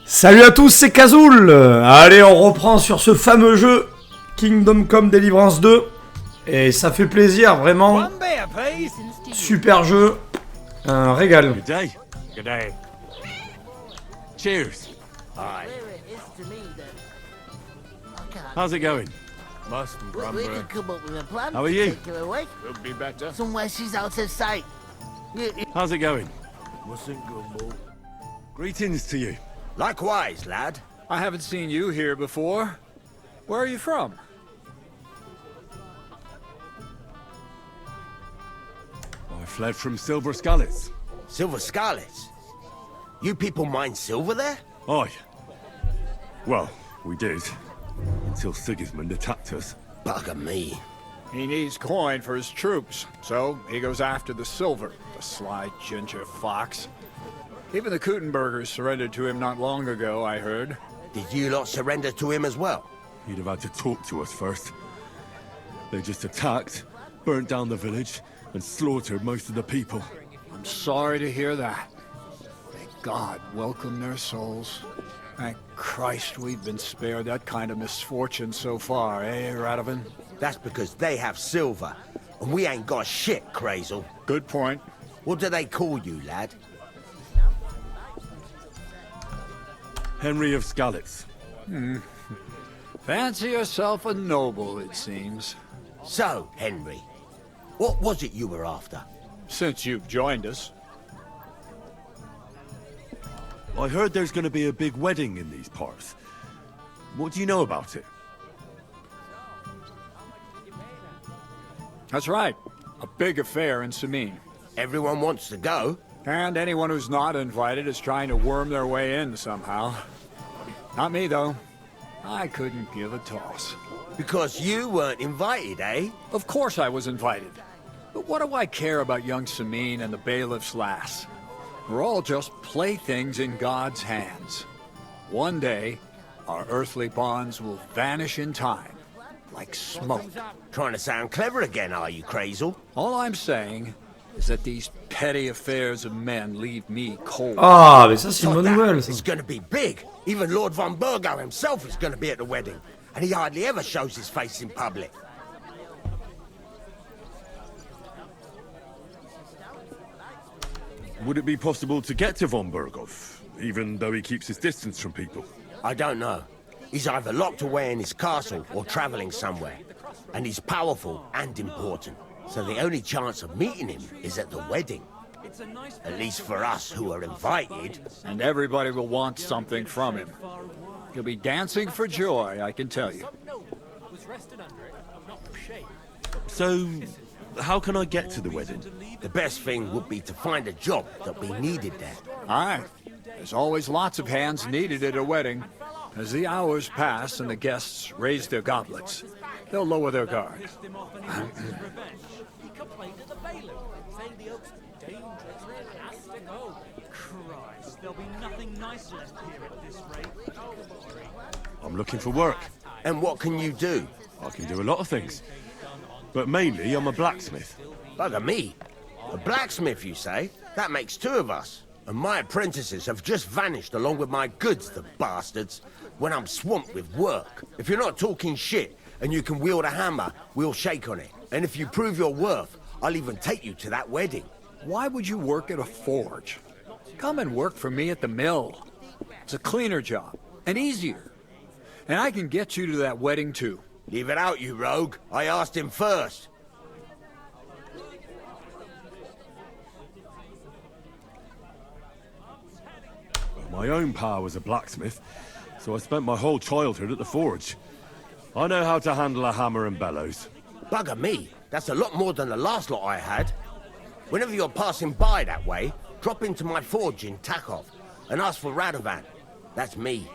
Salut à tous, c'est Kazoul. Allez, on reprend sur ce fameux jeu Kingdom Come Deliverance 2. Et ça fait plaisir, vraiment. Super jeu. Un régal. Good day. Good day. Cheers. Aye. How's it going? Must We could come up with a plan. How are you? Could be better. Somewhere she's out of sight. How's it going? Mustn't go. Greetings to you. Likewise, lad. I haven't seen you here before. Where are you from? I fled from Silver Skalice. Silver Skalice. You people mine silver there? Aye. Well, we did. Until Sigismund attacked us. Bugger me. He needs coin for his troops, so he goes after the silver, the sly ginger fox. Even the Kuttenbergers surrendered to him not long ago, I heard. Did you lot surrender to him as well? He'd have had to talk to us first. They just attacked, burnt down the village, and slaughtered most of the people. I'm sorry to hear that. May God welcome their souls. Thank Christ we've been spared that kind of misfortune so far, eh, Radovan? That's because they have silver, and we ain't got shit, Crazel. Good point. What do they call you, lad? Henry of Skalitz. Fancy yourself a noble, it seems. So, Henry, what was it you were after? Since you've joined us. I heard there's going to be a big wedding in these parts. What do you know about it? That's right. A big affair in Samine. Everyone wants to go. And anyone who's not invited is trying to worm their way in somehow. Not me, though. I couldn't give a toss. Because you weren't invited, eh? Of course I was invited. But what do I care about young Samine and the bailiff's lass? We're all just playthings in God's hands. One day, our earthly bonds will vanish in time, like smoke. Trying to sound clever again, are you, Crazel? All I'm saying is that these petty affairs of men leave me cold. Ah, mais ça c'est une Not bonne that. nouvelle. It's Ça. going to be big. Even Lord von Burgo himself is going to be at the wedding. And he hardly ever shows his face in public. Would it be possible to get to von Berghoff, even though he keeps his distance from people? I don't know. He's either locked away in his castle or traveling somewhere. And he's powerful and important. So the only chance of meeting him is at the wedding. At least for us who are invited. And everybody will want something from him. He'll be dancing for joy, I can tell you. So, how can I get to the wedding? The best thing would be to find a job that we needed there. Aye. There's always lots of hands needed at a wedding. As the hours pass and the guests raise their goblets, they'll lower their guard. I'm looking for work. And what can you do? I can do a lot of things. But mainly, I'm a blacksmith. Bugger me. A blacksmith, you say? That makes two of us. And my apprentices have just vanished along with my goods, the bastards, when I'm swamped with work. If you're not talking shit and you can wield a hammer, we'll shake on it. And if you prove your worth, I'll even take you to that wedding. Why would you work at a forge? Come and work for me at the mill. It's a cleaner job, and easier. And I can get you to that wedding, too. Leave it out, you rogue. I asked him first. My own pa was a blacksmith, so I spent my whole childhood at the forge. I know how to handle a hammer and bellows. Bugger me. That's a lot more than the last lot I had. Whenever you're passing by that way, drop into my forge in Takov and ask for Radovan. That's me.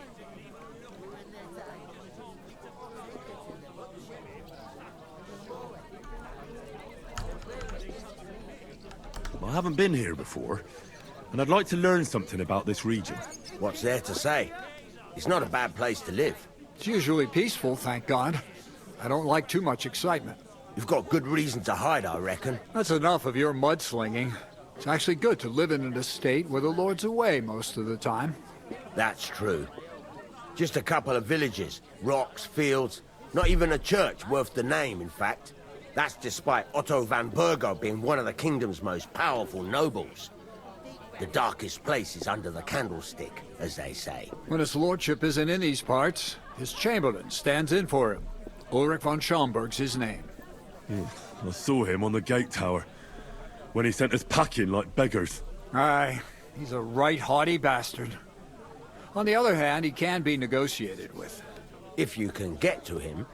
I haven't been here before, and I'd like to learn something about this region. What's there to say? It's not a bad place to live. It's usually peaceful, thank God. I don't like too much excitement. You've got good reason to hide, I reckon. That's enough of your mudslinging. It's actually good to live in an estate where the Lord's away most of the time. That's true. Just a couple of villages, rocks, fields, not even a church worth the name, in fact. That's despite Otto van Burgo being one of the kingdom's most powerful nobles. The darkest place is under the candlestick, as they say. When his lordship isn't in these parts, his chamberlain stands in for him. Ulrich von Schomberg's his name. I saw him on the gate tower, when he sent us packing like beggars. Aye, he's a right haughty bastard. On the other hand, he can be negotiated with. If you can get to him.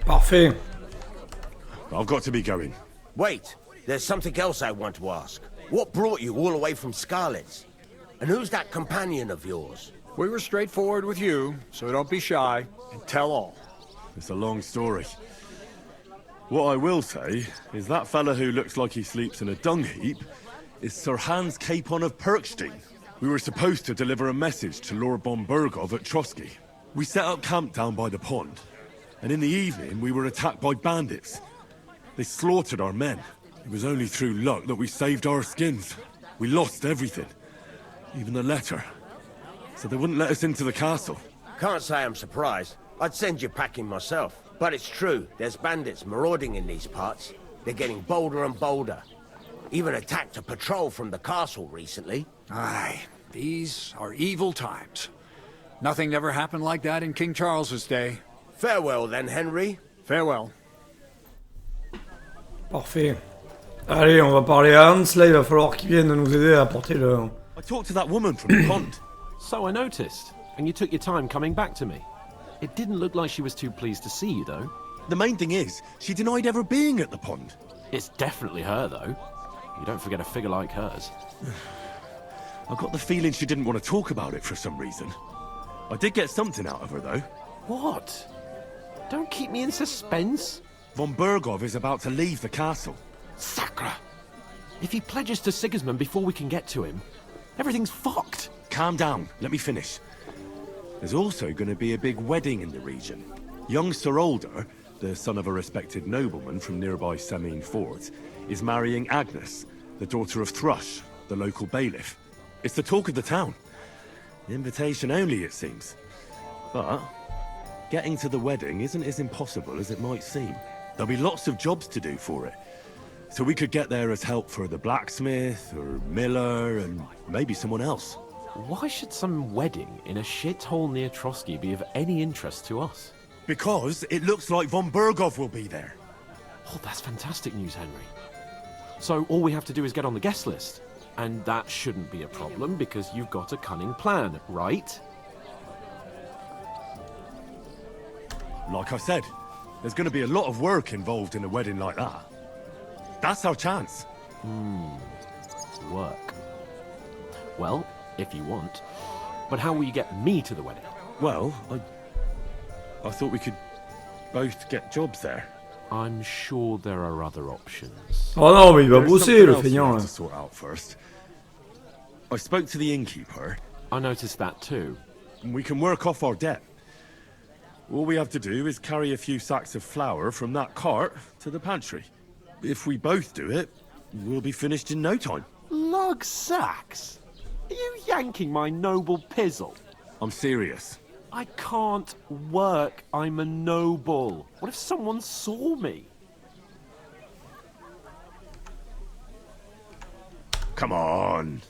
Parfait. I've got to be going. Wait, there's something else I want to ask. What brought you all the way from Skalice? And who's that companion of yours? We were straightforward with you, so don't be shy and tell all. It's a long story. What I will say is that fella who looks like he sleeps in a dung heap is Sir Hans Capon of Perkstein. We were supposed to deliver a message to Lord Bombergov at Trotsky. We set up camp down by the pond, and in the evening we were attacked by bandits. They slaughtered our men. It was only through luck that we saved our skins. We lost everything, even the letter. So they wouldn't let us into the castle. Can't say I'm surprised. I'd send you packing myself. But it's true, there's bandits marauding in these parts. They're getting bolder and bolder. Even attacked a patrol from the castle recently. Aye, these are evil times. Nothing never happened like that in King Charles's day. Farewell then, Henry. Farewell. Parfait. Allez, on va parler à Hans, là, il va falloir qu'il vienne nous aider à porter le... I talked to that woman from the pond. So I noticed, and you took your time coming back to me. It didn't look like she was too pleased to see you, though. The main thing is, she denied ever being at the pond. It's definitely her, though. You don't forget a figure like hers. I got the feeling she didn't want to talk about it for some reason. I did get something out of her, though. What? Don't keep me in suspense. Von Burgov is about to leave the castle. Sacre! If he pledges to Sigismund before we can get to him, everything's fucked. Calm down, let me finish. There's also going to be a big wedding in the region. Young Sir Older, the son of a respected nobleman from nearby Semine Fort, is marrying Agnes, the daughter of Thrush, the local bailiff. It's the talk of the town. Invitation only, it seems. But getting to the wedding isn't as impossible as it might seem. There'll be lots of jobs to do for it. So we could get there as help for the blacksmith, or miller, and maybe someone else. Why should some wedding in a shithole near Trotsky be of any interest to us? Because it looks like Von Burgov will be there. Oh, that's fantastic news, Henry. So all we have to do is get on the guest list. And that shouldn't be a problem because you've got a cunning plan, right? Like I said, there's going to be a lot of work involved in a wedding like that. That's our chance. Work. Well, if you want. But how will you get me to the wedding? Well, I thought we could both get jobs there. I'm sure there are other options. Oh non, mais il va There's bosser, le something else we feignant, have là. to sort out first. I spoke to the innkeeper. I noticed that too. And we can work off our debt. All we have to do is carry a few sacks of flour from that cart to the pantry. If we both do it, we'll be finished in no time. Lug sacks? Are you yanking my noble pizzle? I'm serious. I can't work. I'm a noble. What if someone saw me? Come on.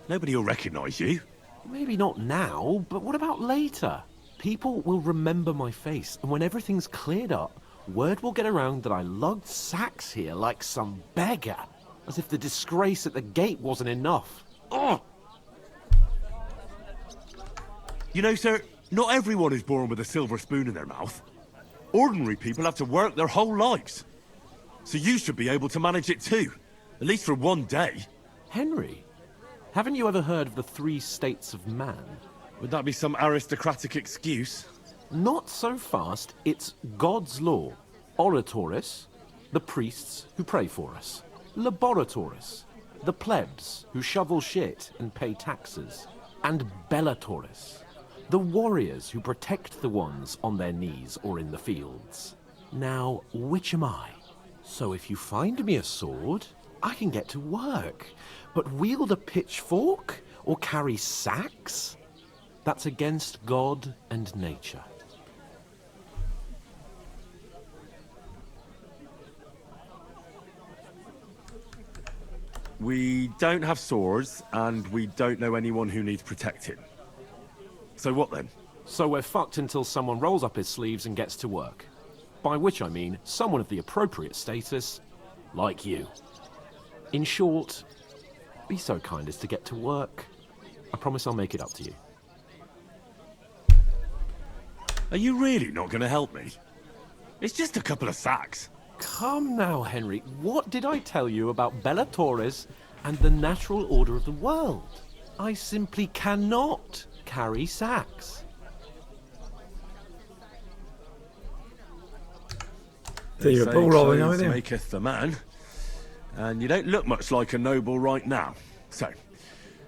Nobody will recognize you. Maybe not now, but what about later? People will remember my face, and when everything's cleared up, word will get around that I lugged sacks here like some beggar. As if the disgrace at the gate wasn't enough. Ugh! You know, sir, not everyone is born with a silver spoon in their mouth. Ordinary people have to work their whole lives. So you should be able to manage it too. At least for one day. Henry, haven't you ever heard of the 3 states of man? Would that be some aristocratic excuse? Not so fast. It's God's law. Oratoris, the priests who pray for us. Laboratoris, the plebs who shovel shit and pay taxes. And Bellatoris, the warriors who protect the ones on their knees or in the fields. Now, which am I? So if you find me a sword, I can get to work. But wield a pitchfork? or carry sacks? That's against God and nature. We don't have swords, and we don't know anyone who needs protecting. So what then? So we're fucked until someone rolls up his sleeves and gets to work. By which I mean someone of the appropriate status, like you. In short, be so kind as to get to work. I promise I'll make it up to you. Are you really not going to help me? It's just a couple of sacks. Come now, Henry. What did I tell you about Bellatores and the natural order of the world? I simply cannot carry sacks. Il va pas vouloir venir Clothes m'aider. maketh the man, and you don't look much like a noble right now. So,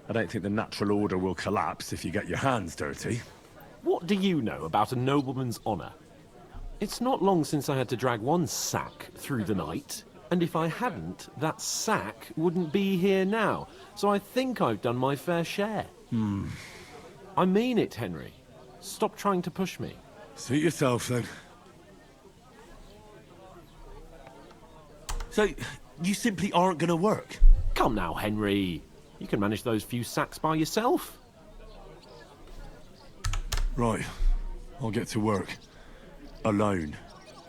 I don't think the natural order will collapse if you get your hands dirty. What do you know about a nobleman's honour? It's not long since I had to drag one sack through the night, and if I hadn't, that sack wouldn't be here now. So I think I've done my fair share. I mean it, Henry. Stop trying to push me. Suit yourself, then. So, you simply aren't going to work? Come now, Henry. You can manage those few sacks by yourself. Right. I'll get to work. Alone.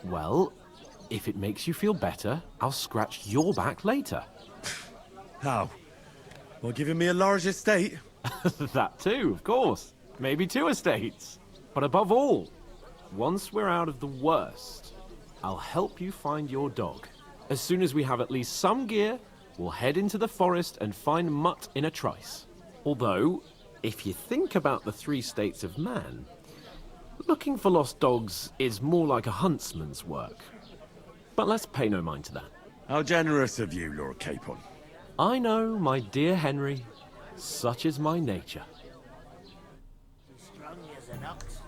Well, if it makes you feel better, I'll scratch your back later. How? By giving me a large estate? That too, of course. Maybe 2 estates. But above all, once we're out of the worst, I'll help you find your dog. As soon as we have at least some gear, we'll head into the forest and find Mutt in a trice. Although, if you think about the 3 states of man, looking for lost dogs is more like a huntsman's work. But let's pay no mind to that. How generous of you, Lord Capon. I know, my dear Henry, such is my nature. Strong as an ox.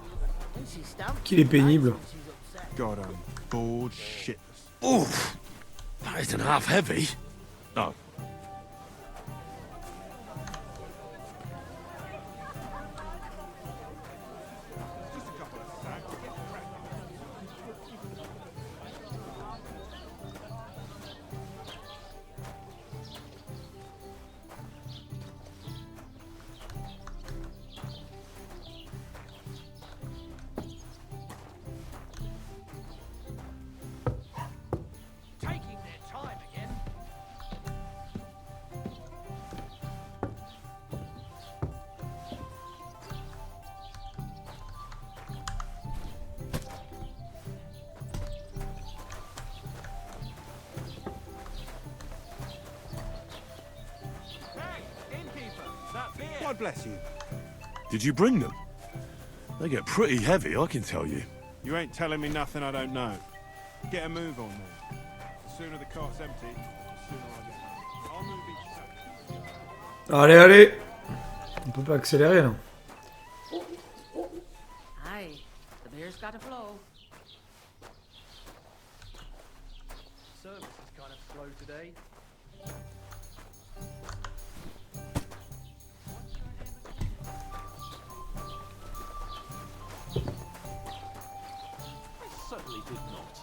And she stamps Qu'il est pénible. when she's upset. God, I'm bored shitless. Oof! That isn't half heavy. Oh. Taking their time again. Hey, innkeeper, that beer. God bless you. Did you bring them? They get pretty heavy, I can tell you. You ain't telling me nothing I don't know. Get a move on then. The sooner the cart's empty, the sooner I get home. I'll move each second. Allez, allez. On peut pas accélérer là. Aye, the beer's got to flow. Service is kind of slow today. I certainly did not.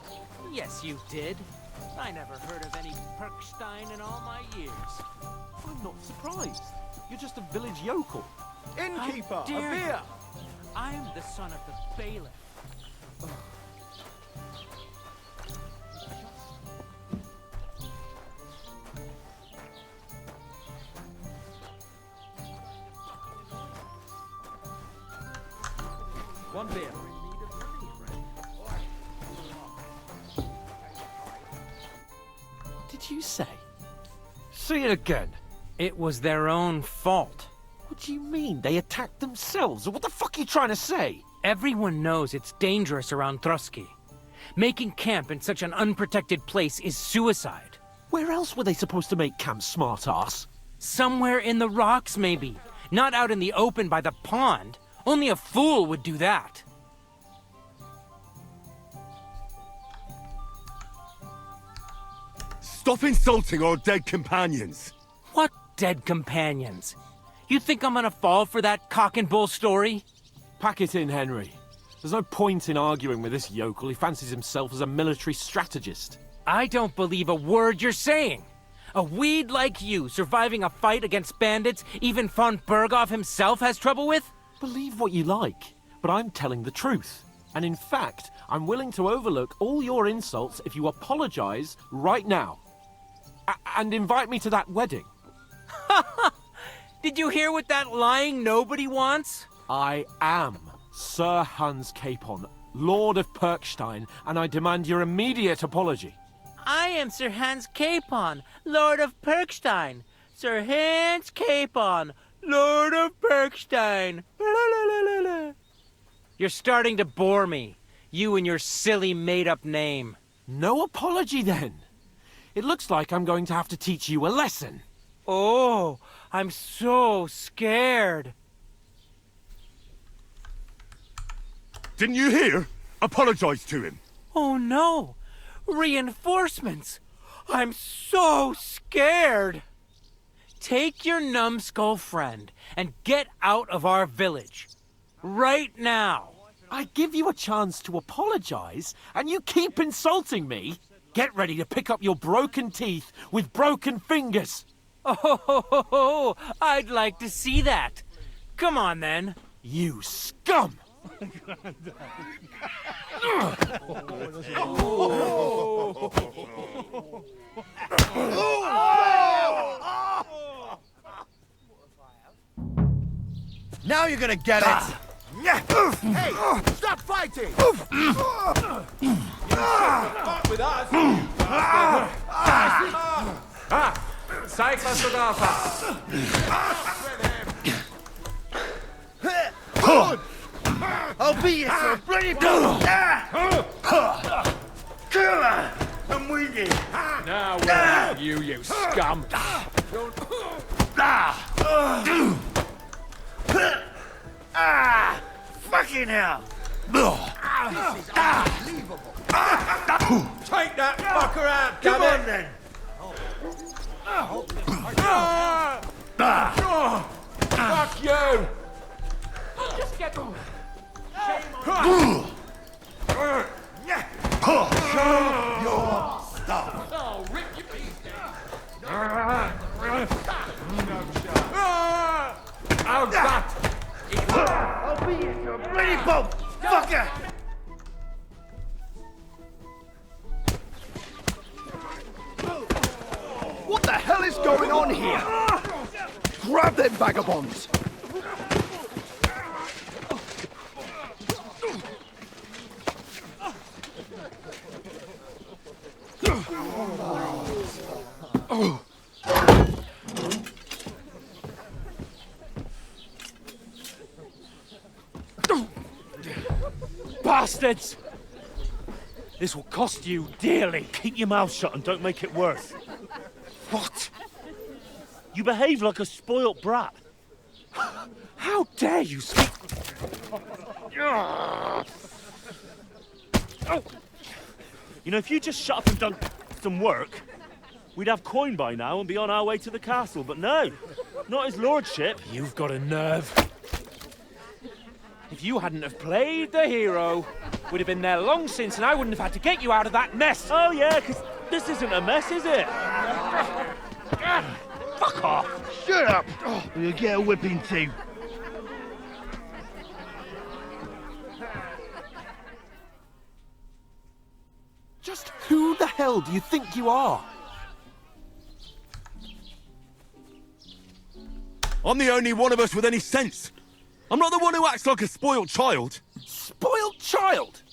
Yes, you did. I never heard of any Perkstein in all my years. I'm not surprised. You're just a village yokel. Innkeeper, a beer! I am the son of the bailiff. One beer. What did you say? Say it again. It was their own fault. What do you mean? They attacked themselves? Or what the fuck are you trying to say? Everyone knows it's dangerous around Trotsky. Making camp in such an unprotected place is suicide. Where else were they supposed to make camp, smart-ass? Somewhere in the rocks, maybe. Not out in the open by the pond. Only a fool would do that. Stop insulting our dead companions! What dead companions? You think I'm gonna fall for that cock and bull story? Pack it in, Henry. There's no point in arguing with this yokel. He fancies himself as a military strategist. I don't believe a word you're saying. A weed like you surviving a fight against bandits even von Berghoff himself has trouble with? Believe what you like, but I'm telling the truth. And in fact, I'm willing to overlook all your insults if you apologize right now. And invite me to that wedding. Did you hear what that lying nobody wants? I am Sir Hans Capon, Lord of Perkstein, and I demand your immediate apology. I am Sir Hans Capon, Lord of Perkstein. Sir Hans Capon, Lord of Perkstein. You're starting to bore me. You and your silly made-up name. No apology, then. It looks like I'm going to have to teach you a lesson. Oh, I'm so scared. Didn't you hear? Apologize to him. Oh no! Reinforcements! I'm so scared! Take your numbskull friend and get out of our village. Right now! I give you a chance to apologize, and you keep insulting me? Get ready to pick up your broken teeth with broken fingers. Oh, I'd like to see that. Come on then. You scum! Now you're gonna get it! Hey, stop fighting! With us! Zeig, was du drauf hast! I'll beat you to a bloody ball! Come on! I'm with you! Now where are you scum! Fucking hell! This is unbelievable! Take that fucker out, Come damn on then! Fuck you! Just get them. Show your stuff! Oh, rip your piece Oh, God! I'll beat you to a bloody pulp, fucker! What the hell is going on here? Grab them vagabonds! Bastards! This will cost you dearly. Keep your mouth shut and don't make it worse. What? You behave like a spoilt brat. How dare you speak... You know, if you just shut up and done some work, we'd have coin by now and be on our way to the castle, but no, not his lordship. You've got a nerve. If you hadn't have played the hero, we'd have been there long since and I wouldn't have had to get you out of that mess. Oh yeah, because this isn't a mess, is it? Fuck off. Shut up! Or you'll get a whipping too. Just who the hell do you think you are? I'm the only one of us with any sense. I'm not the one who acts like a spoiled child. Spoiled child?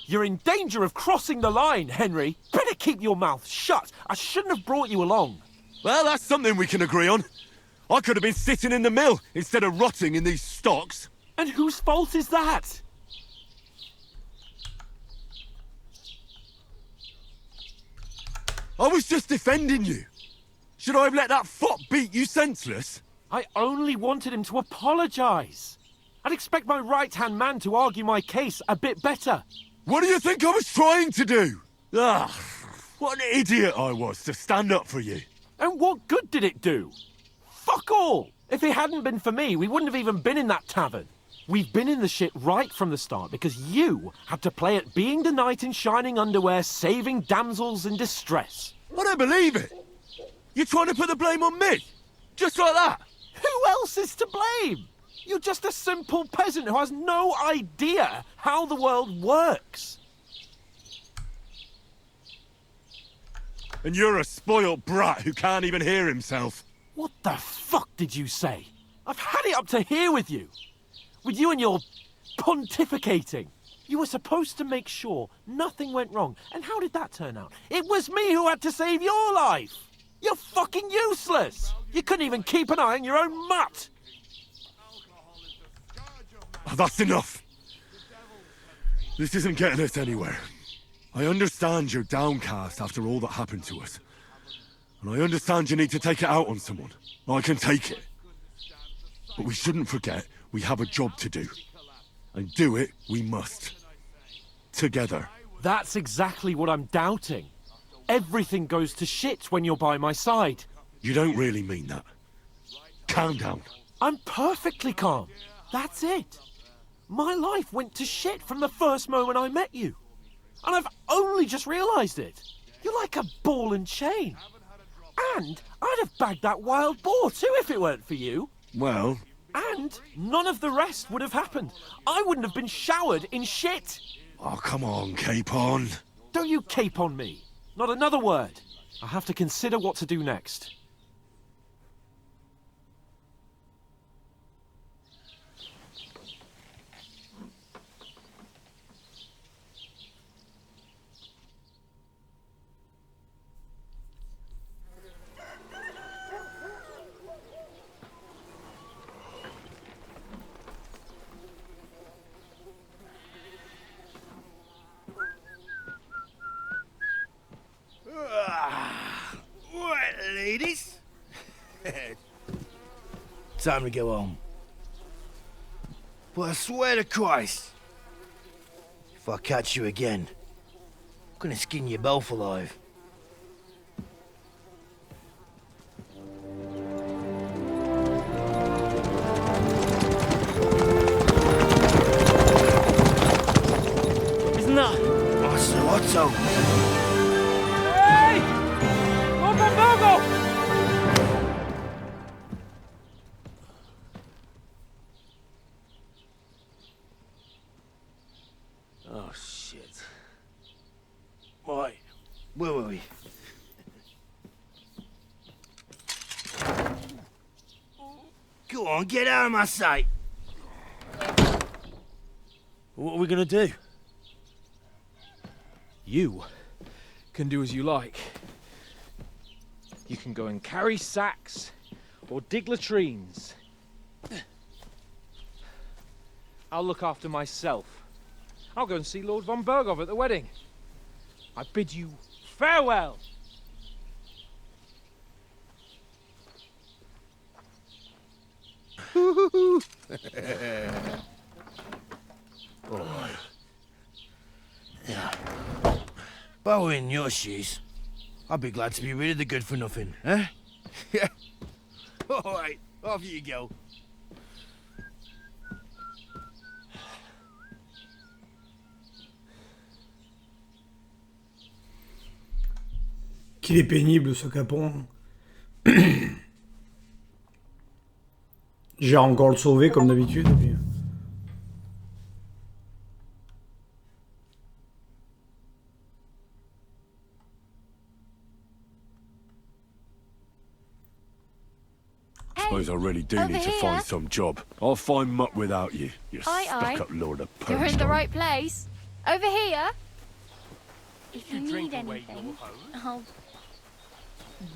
You're in danger of crossing the line, Henry. Better keep your mouth shut. I shouldn't have brought you along. Well, that's something we can agree on. I could have been sitting in the mill instead of rotting in these stocks. And whose fault is that? I was just defending you. Should I have let that fop beat you senseless? I only wanted him to apologise. I'd expect my right-hand man to argue my case a bit better. What do you think I was trying to do? Ah, what an idiot I was to stand up for you. And what good did it do? Fuck all! If it hadn't been for me, we wouldn't have even been in that tavern. We've been in the shit right from the start because you had to play at being the knight in shining underwear, saving damsels in distress. I don't believe it. You're trying to put the blame on me? Just like that? Who else is to blame? You're just a simple peasant who has no idea how the world works. And you're a spoilt brat who can't even hear himself. What the fuck did you say? I've had it up to here with you. With you and your pontificating. You were supposed to make sure nothing went wrong. And how did that turn out? It was me who had to save your life. You're fucking useless. You couldn't even keep an eye on your own mutt. Oh, that's enough. This isn't getting us anywhere. I understand you're downcast after all that happened to us. And I understand you need to take it out on someone. I can take it. But we shouldn't forget we have a job to do. And do it we must. Together. That's exactly what I'm doubting. Everything goes to shit when you're by my side. You don't really mean that. Calm down. I'm perfectly calm. That's it. My life went to shit from the first moment I met you. And I've only just realised it. You're like a ball and chain. And I'd have bagged that wild boar too if it weren't for you. Well... And none of the rest would have happened. I wouldn't have been showered in shit. Oh, come on, Capon. Don't you cape on me. Not another word. I have to consider what to do next. Right, ladies. Time to go home. But I swear to Christ, if I catch you again, I'm gonna skin you both alive. Isn't that? Master Otto! Hey! Open Bogo! Oh, shit. Right, where were we? Go on, get out of my sight! What are we gonna do? You can do as you like. You can go and carry sacks or dig latrines. I'll look after myself. I'll go and see Lord von Berghoff at the wedding. I bid you farewell. All right. Yeah. If I were in your shoes, I'd be glad to be rid of the good for nothing, eh? Yeah. All right, off you go. Qu'il est pénible ce capon. J'ai encore le sauver comme d'habitude. Puis... Suppose I really do need to find some job. I'll find mutt without you, you stuck-up lord of Perch. You're in the right place. Over here. If you need anything,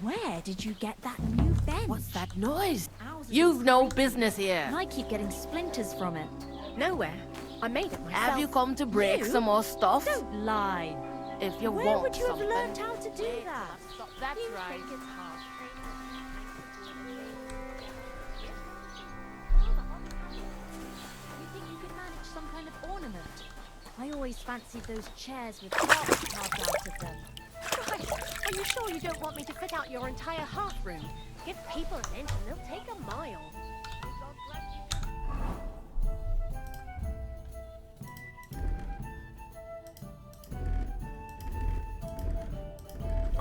Where did you get that new bench? What's that noise? You've no business here. I keep getting splinters from it. Nowhere. I made it myself. Have you come to break some more stuff? Don't lie. If you Where want would you something. have learned how to do that? That's you right. think it's hard. You think you could manage some kind of ornament? I always fancied those chairs with hearts carved out of them. Christ, are you sure you don't want me to fit out your entire hearth room? Give people an inch and they'll take a mile.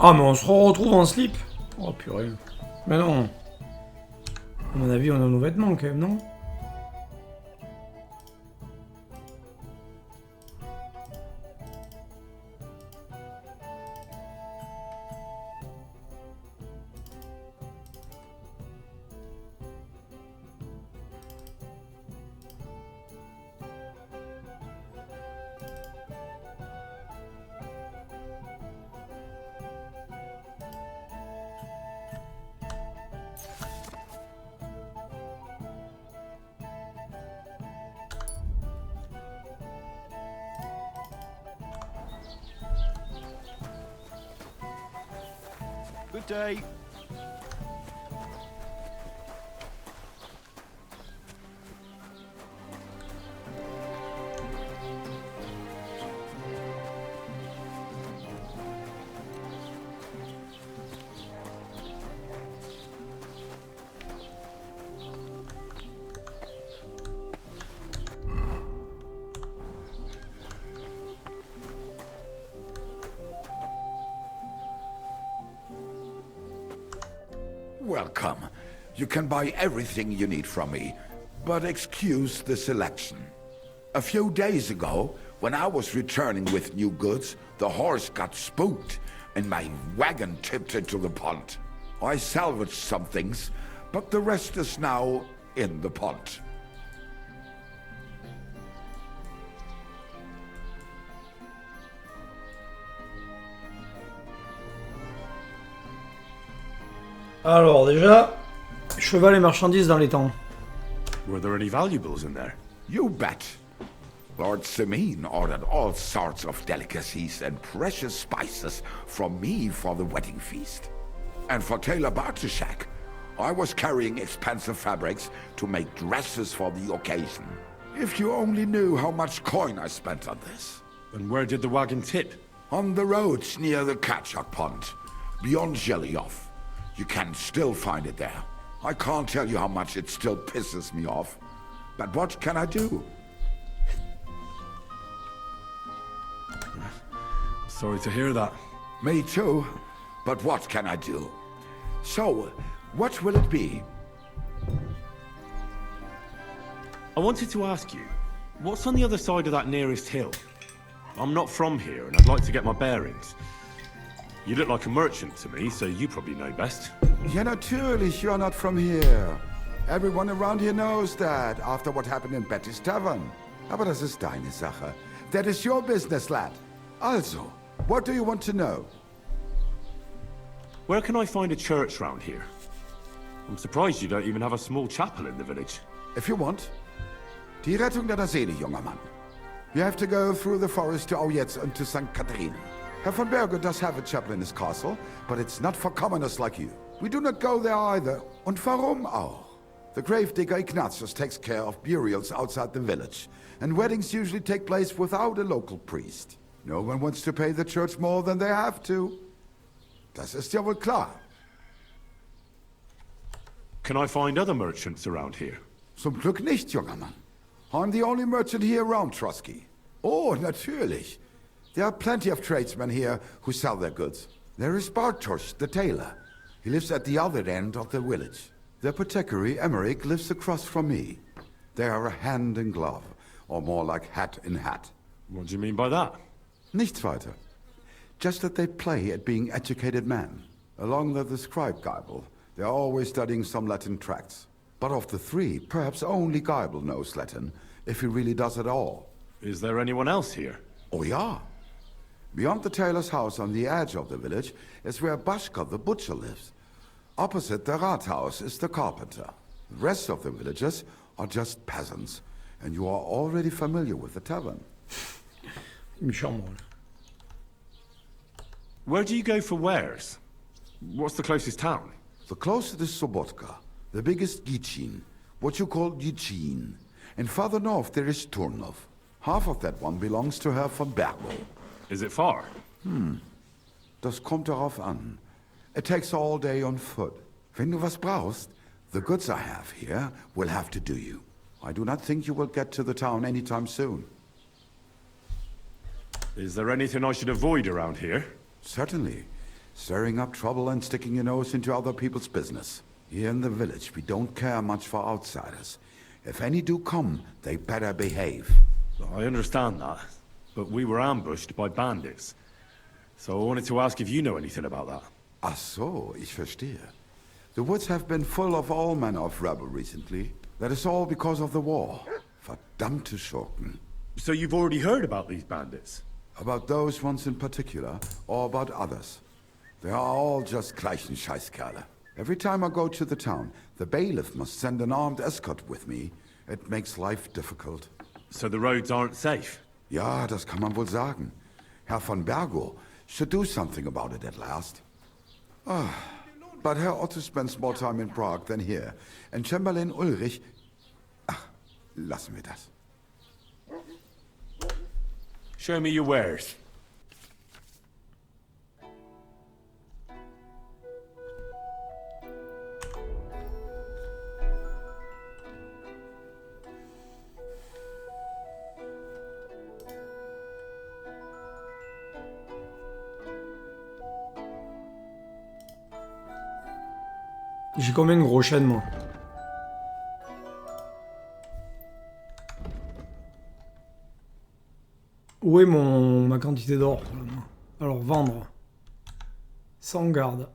Ah, mais on se retrouve en slip. Oh, purée. Mais non. À mon avis, on a nos vêtements, quand même, non? Good day. Welcome. You can buy everything you need from me, but excuse the selection. A few days ago, when I was returning with new goods, the horse got spooked and my wagon tipped into the pond. I salvaged some things, but the rest is now in the pond. Alors déjà, cheval et marchandises dans les temps. Were there any valuables in there? You bet. Lord Simeon ordered all sorts of delicacies and precious spices from me for the wedding feast. And for Taylor Bartushak, I was carrying expensive fabrics to make dresses for the occasion. If you only knew how much coin I spent on this. And where did the wagon tip? On the roads near the Katchak Pond, beyond Jelioff. You can still find it there. I can't tell you how much it still pisses me off. But what can I do? Sorry to hear that. Me too. But what can I do? So, what will it be? I wanted to ask you, what's on the other side of that nearest hill? I'm not from here, and I'd like to get my bearings. You look like a merchant to me, so you probably know best. Ja, natürlich, you're not from here. Everyone around here knows that, after what happened in Betty's Tavern. Aber das ist deine Sache. That is your business, lad. Also, what do you want to know? Where can I find a church round here? I'm surprised you don't even have a small chapel in the village. If you want. Die Rettung deiner Seele, junger Mann. You have to go through the forest to Aujetz and to St. Catherine. Herr von Berger does have a chapel in his castle, but it's not for commoners like you. We do not go there either. Und warum auch? The gravedigger Ignatius takes care of burials outside the village, and weddings usually take place without a local priest. No one wants to pay the church more than they have to. Das ist ja wohl klar. Can I find other merchants around here? Zum Glück nicht, junger Mann. I'm the only merchant here around Trotsky. Oh, natürlich. There are plenty of tradesmen here who sell their goods. There is Bartosz, the tailor. He lives at the other end of the village. The apothecary, Emmerich, lives across from me. They are hand in glove, or more like hat in hat. What do you mean by that? Nichts weiter. Just that they play at being educated men. Along with the scribe Geibel, they are always studying some Latin tracts. But of the three, perhaps only Geibel knows Latin, if he really does at all. Is there anyone else here? Oh yeah. Beyond the tailor's house on the edge of the village is where Bashka the butcher lives. Opposite the Rathaus is the carpenter. The rest of the villagers are just peasants, and you are already familiar with the tavern. Where do you go for wares? What's the closest town? The closest is Sobotka, the biggest Gichin, what you call Gichin. And farther north there is Turnov. Half of that one belongs to Herr von Bergo. Is it far? Das kommt darauf an. It takes all day on foot. Wenn du was brauchst, the goods I have here will have to do you. I do not think you will get to the town anytime soon. Is there anything I should avoid around here? Certainly. Stirring up trouble and sticking your nose into other people's business. Here in the village, we don't care much for outsiders. If any do come, they better behave. I understand that, but we were ambushed by bandits. So I wanted to ask if you know anything about that. Ach so, ich verstehe. The woods have been full of all manner of rebel recently. That is all because of the war. Verdammte Schurken. So you've already heard about these bandits? About those ones in particular, or about others. They are all just gleichen Scheißkerle. Every time I go to the town, the bailiff must send an armed escort with me. It makes life difficult. So the roads aren't safe? Ja, das kann man wohl sagen. Herr von Bergo should do something about it at last. But Herr Otto spends more time in Prague than here. And Chamberlain Ulrich... Ach, lassen wir das. Show me your wares. J'ai combien de gros chênes, moi? Où est ma quantité d'or? Alors, vendre. Sans garde.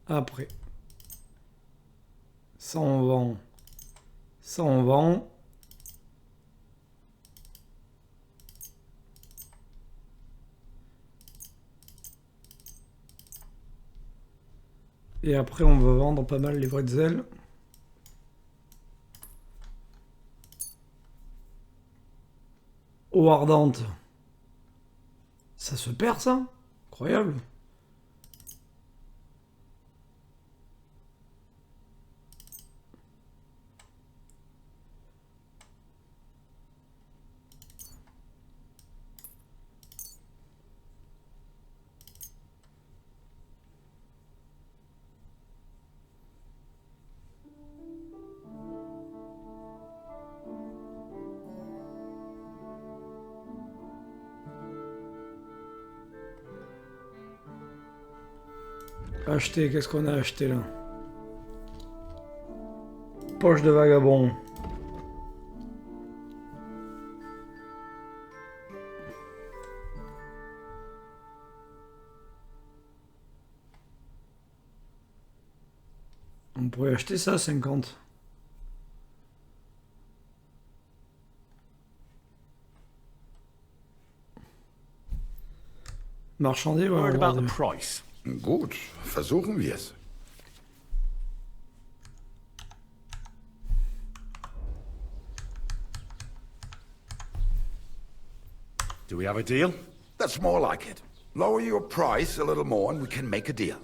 Après. Ça, on vend. Ça, on vend. Et après, on va vendre pas mal les bretzels. Eau ardente. Ça se perd, ça? Incroyable. Acheter, qu'est-ce qu'on a acheté là? Poche de vagabond. On pourrait acheter ça à 50. Marchander, voilà. What about the price? Gut, versuchen wir es. Do we have a deal? That's more like it. Lower your price a little more and we can make a deal.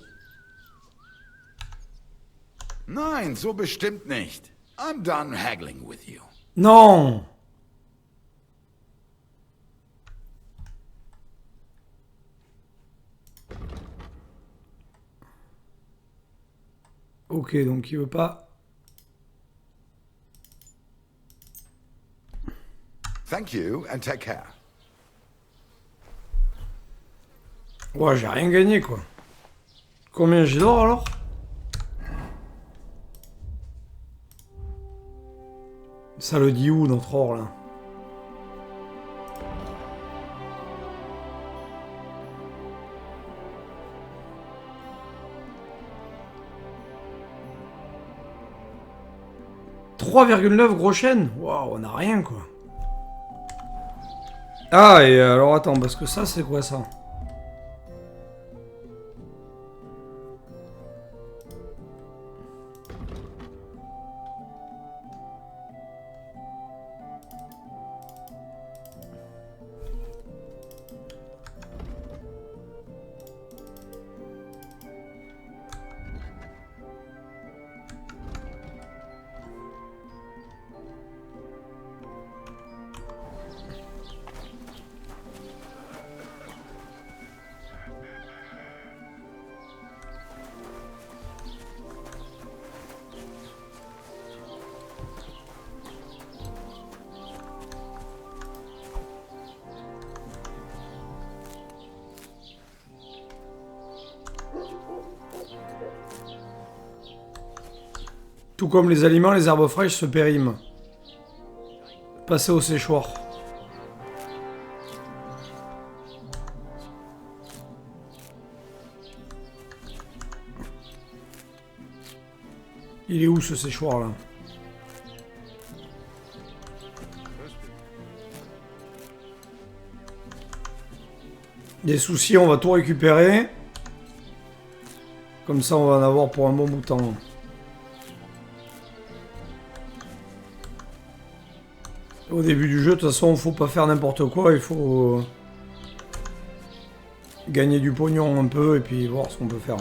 Nein, so bestimmt nicht. I'm done haggling with you. Non! Ok, donc il veut pas. Thank you and take care. Ouais, j'ai rien gagné quoi. Combien j'ai d'or alors? Ça le dit où notre or là? « 3,9 gros chênes. Waouh, on a rien quoi. Ah, et alors attends, parce que ça, c'est quoi ça? Tout comme les aliments, les herbes fraîches se périment. Passez au séchoir. Il est où ce séchoir là? Des soucis, on va tout récupérer. Comme ça, on va en avoir pour un bon bout de temps. Au début du jeu, de toute façon, faut pas faire n'importe quoi. Il faut gagner du pognon un peu et puis voir ce qu'on peut faire.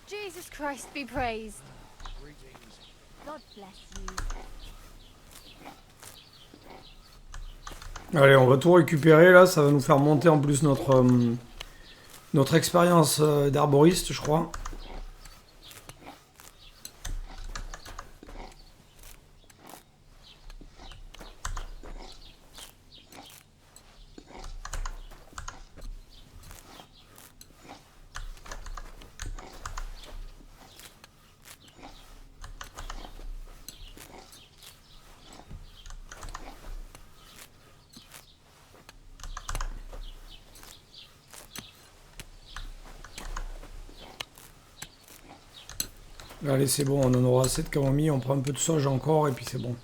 Jesus Christ be praised. God bless you. Allez, on va tout récupérer là. Ça va nous faire monter en plus notre expérience d'arboriste, je crois. Allez, c'est bon, on en aura assez de camomille, on prend un peu de sauge encore et puis c'est bon.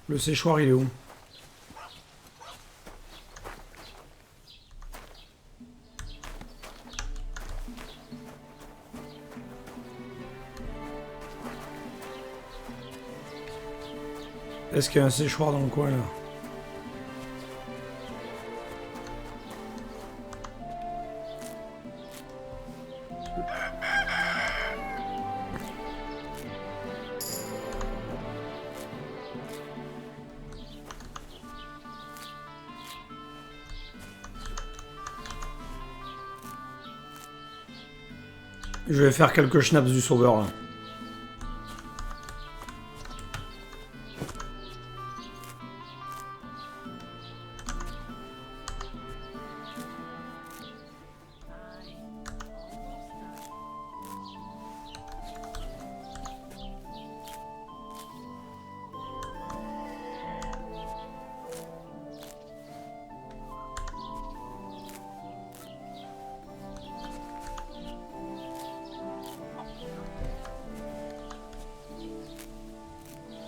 Le séchoir, il est où? Est-ce qu'il y a un séchoir dans le coin là? Je vais faire quelques schnapps du sauveur là.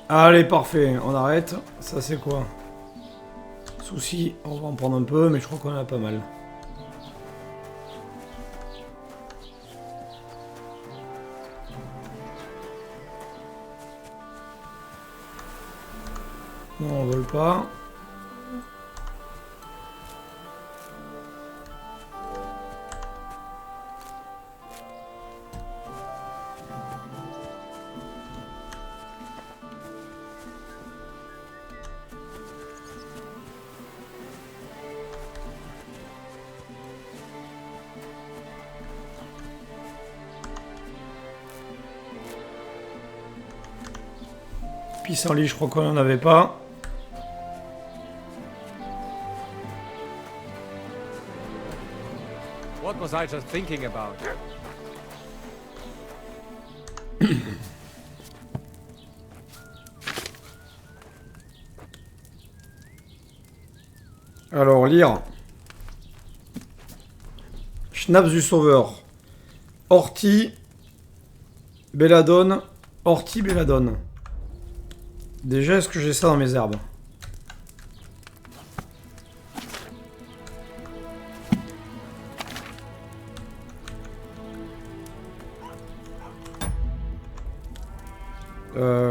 Allez, parfait, on arrête. Ça, c'est quoi? Souci, on va en prendre un peu, mais je crois qu'on en a pas mal. Non, on vole pas. Pissenlit, je crois qu'on n'en avait pas. What was I just thinking about? Alors, lire. Schnapps du sauveur. Ortie. Belladone. Ortie, belladone. Déjà, est-ce que j'ai ça dans mes herbes?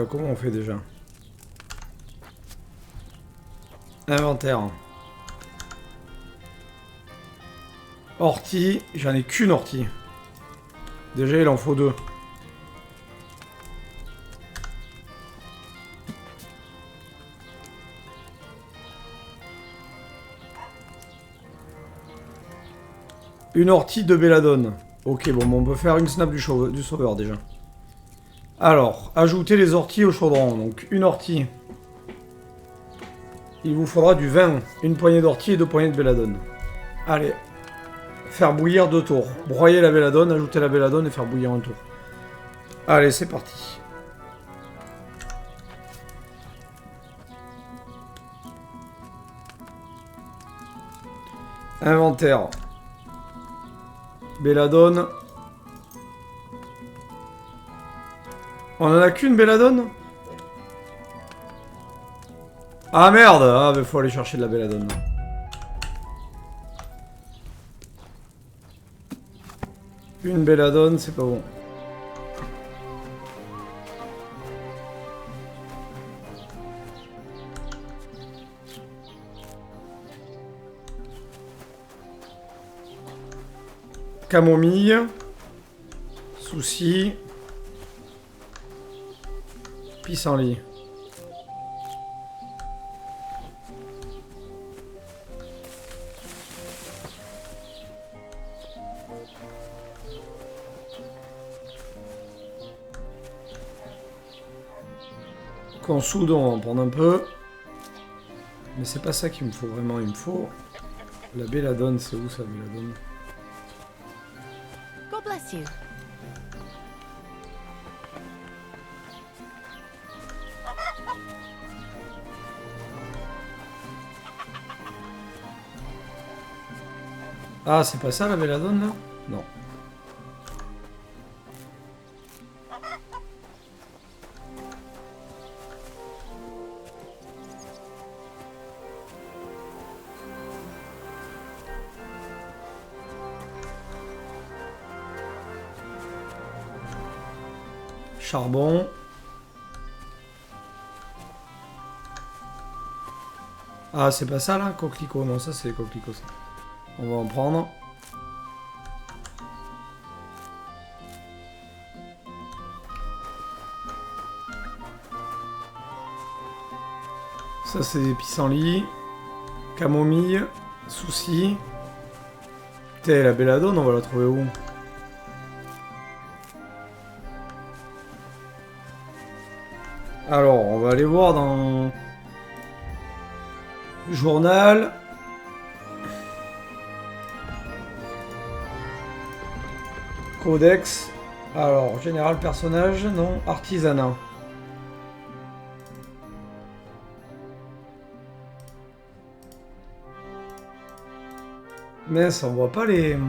Comment on fait déjà? Inventaire. Ortie, j'en ai qu'une ortie. Déjà, il en faut 2. Une ortie de belladone. Ok, bon, on peut faire une snap du sauveur déjà. Alors, ajouter les orties au chaudron. Donc, une ortie. Il vous faudra du vin, une poignée d'ortie et 2 poignées de belladone. Allez. Faire bouillir 2 tours. Broyer la belladone, ajouter la belladone et faire bouillir un tour. Allez, c'est parti. Inventaire. Belladone. On en a qu'une belladone? Ah merde! Ah bah faut aller chercher de la belladone. Une belladone, c'est pas bon. Camomille. Souci. Pissenlit. Qu'on soude, on va en prendre un peu. Mais c'est pas ça qu'il me faut vraiment, il me faut... La belladone, c'est où ça, belladone? God bless you. Ah, c'est pas ça la belladone là? Non. Charbon. Ah, c'est pas ça là, coquelicot. Non, ça c'est les coquelicots ça. On va en prendre. Ça c'est des pissenlits. Camomille. Souci. Putain, la belladone, on va la trouver où? Alors, on va aller voir dans... Journal. Codex. Alors, général personnage, non. Artisanat. Mince, on voit pas les...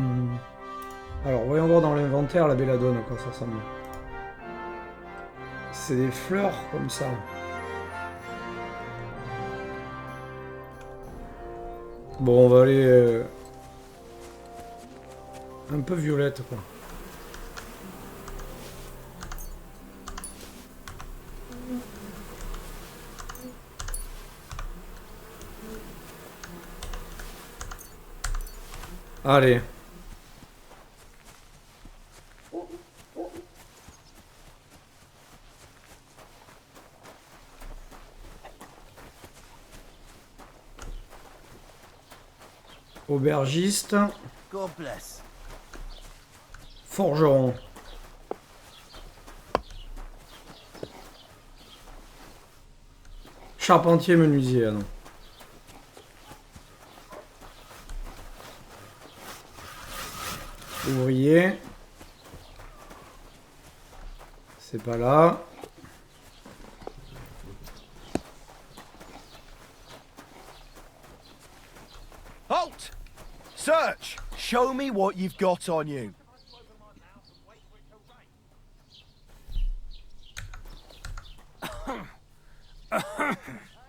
Alors, voyons voir dans l'inventaire la belladone, à quoi ça ressemble. C'est des fleurs comme ça. Bon, on va aller... un peu violette, quoi. Allez. Aubergiste. God bless. Forgeron. Charpentier menuisier, ah non. Ouvrier. C'est pas là. Halt! Search! Show me what you've got on you.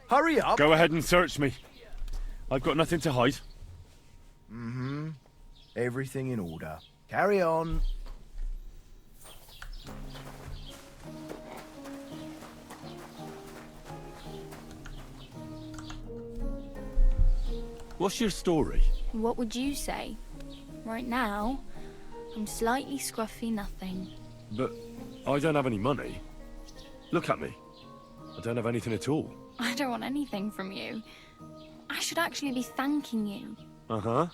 Hurry up! Go ahead and search me. I've got nothing to hide. Mm-hmm. Everything in order. Carry on. What's your story? What would you say? Right now, I'm slightly scruffy nothing. But I don't have any money. Look at me. I don't have anything at all. I don't want anything from you. I should actually be thanking you. Uh-huh.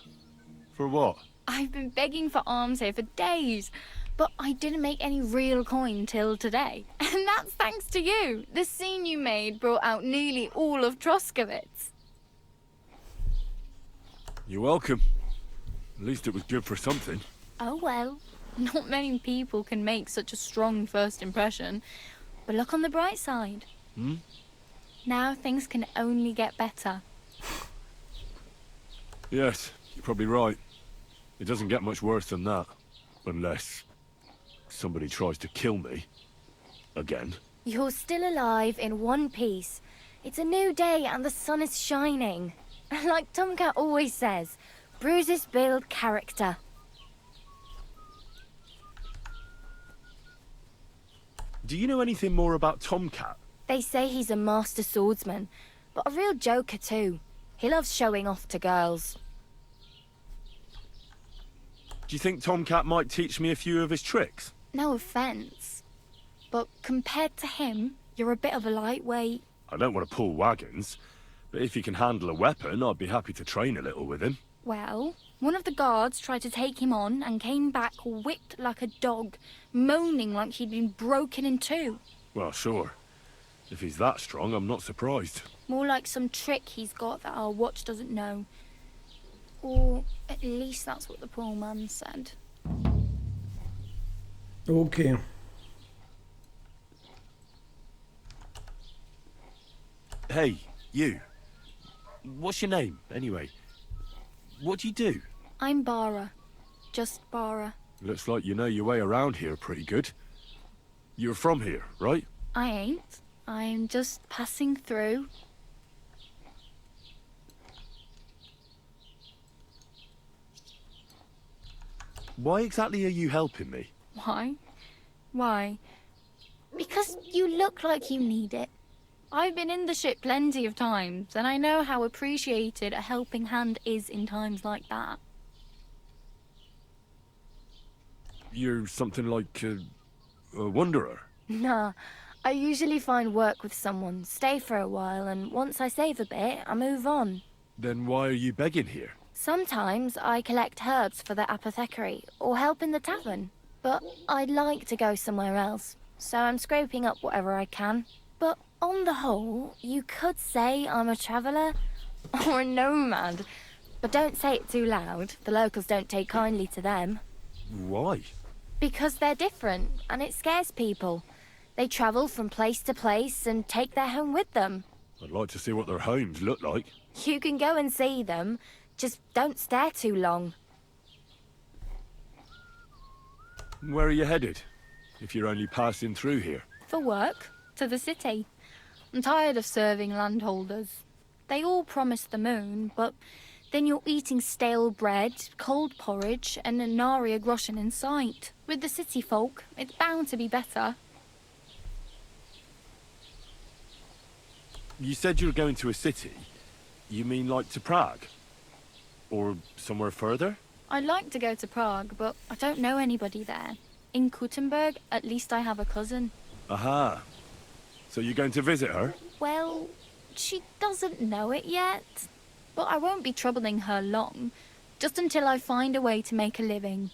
For what? I've been begging for alms here for days, but I didn't make any real coin till today. And that's thanks to you. The scene you made brought out nearly all of Troskowitz. You're welcome. At least it was good for something. Oh well, not many people can make such a strong first impression. But look on the bright side. Hmm? Now things can only get better. Yes, you're probably right. It doesn't get much worse than that. Unless somebody tries to kill me. Again. You're still alive in one piece. It's a new day and the sun is shining. Like Tomcat always says, bruises build character. Do you know anything more about Tomcat? They say he's a master swordsman, but a real joker too. He loves showing off to girls. Do you think Tomcat might teach me a few of his tricks? No offence, but compared to him, you're a bit of a lightweight. I don't want to pull wagons, but if he can handle a weapon, I'd be happy to train a little with him. Well, one of the guards tried to take him on and came back whipped like a dog, moaning like he'd been broken in two. Well, sure. If he's that strong, I'm not surprised. More like some trick he's got that our watch doesn't know. Or at least that's what the poor man said. Okay. Hey, you. What's your name, anyway? What do you do? I'm Bara. Just Bara. Looks like you know your way around here pretty good. You're from here, right? I ain't. I'm just passing through. Why exactly are you helping me? Why? Why? Because you look like you need it. I've been in the ship plenty of times, and I know how appreciated a helping hand is in times like that. You're something like a wanderer? Nah, I usually find work with someone, stay for a while, and once I save a bit, I move on. Then why are you begging here? Sometimes I collect herbs for the apothecary, or help in the tavern. But I'd like to go somewhere else, so I'm scraping up whatever I can. But on the whole, you could say I'm a traveller, or a nomad. But don't say it too loud, the locals don't take kindly to them. Why? Because they're different, and it scares people. They travel from place to place and take their home with them. I'd like to see what their homes look like. You can go and see them, just don't stare too long. Where are you headed, if you're only passing through here? For work, to the city. I'm tired of serving landholders. They all promise the moon, but then you're eating stale bread, cold porridge, and a nary a groschen in sight. With the city folk, it's bound to be better. You said you were going to a city. You mean like to Prague? Or somewhere further? I'd like to go to Prague, but I don't know anybody there. In Kuttenberg, at least I have a cousin. Aha. So you're going to visit her? Well, she doesn't know it yet. But I won't be troubling her long, just until I find a way to make a living.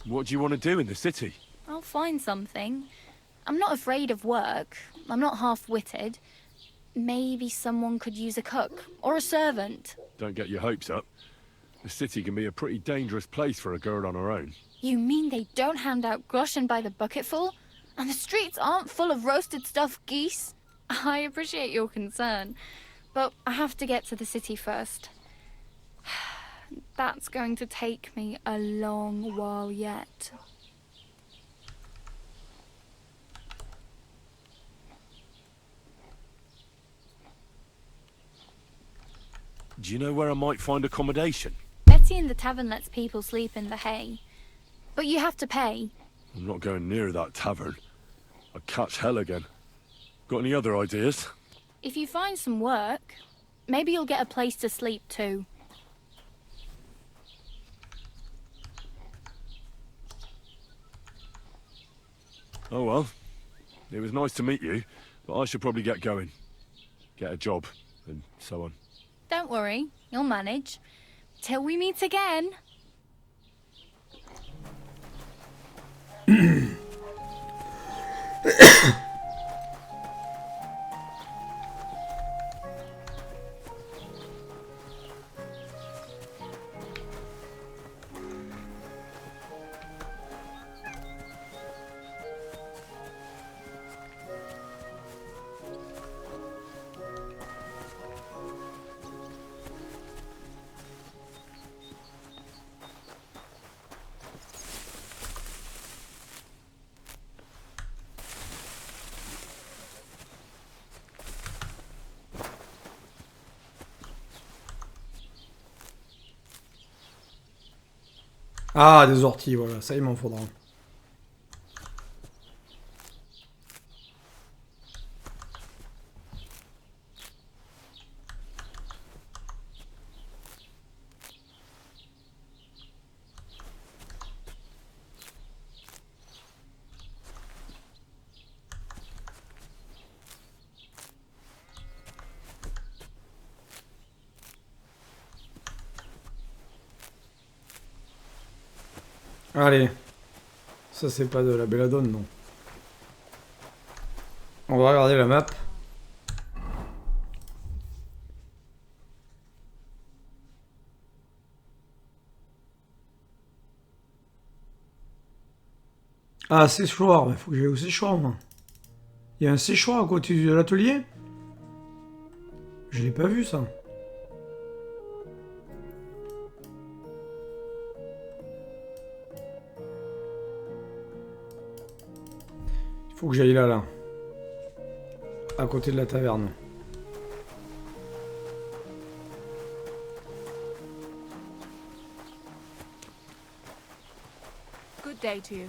What do you want to do in the city? I'll find something. I'm not afraid of work. I'm not half-witted. Maybe someone could use a cook or a servant. Don't get your hopes up. The city can be a pretty dangerous place for a girl on her own. You mean they don't hand out groschen by the bucketful? And the streets aren't full of roasted stuffed geese? I appreciate your concern, but I have to get to the city first. That's going to take me a long while yet. Do you know where I might find accommodation? Betty in the tavern lets people sleep in the hay. But you have to pay. I'm not going near that tavern. I'd catch hell again. Got any other ideas? If you find some work, maybe you'll get a place to sleep too. Oh well. It was nice to meet you, but I should probably get going. Get a job, and so on. Don't worry, you'll manage. Till we meet again. Ah, des orties, voilà, ça il m'en faudra. Allez. Ça, c'est pas de la belladone, non. On va regarder la map. Ah, séchoir. Il faut que j'aille au séchoir, moi. Il y a un séchoir à côté de l'atelier? Je l'ai pas vu, ça. Faut que j'aille là. À côté de la taverne. Good day to you.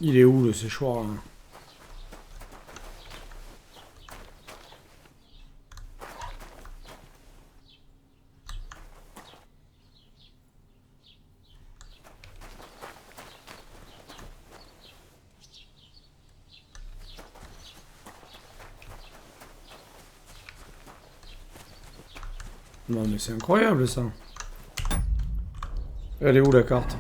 Il est où le séchoir là? Non mais c'est incroyable ça. Elle est où la carte?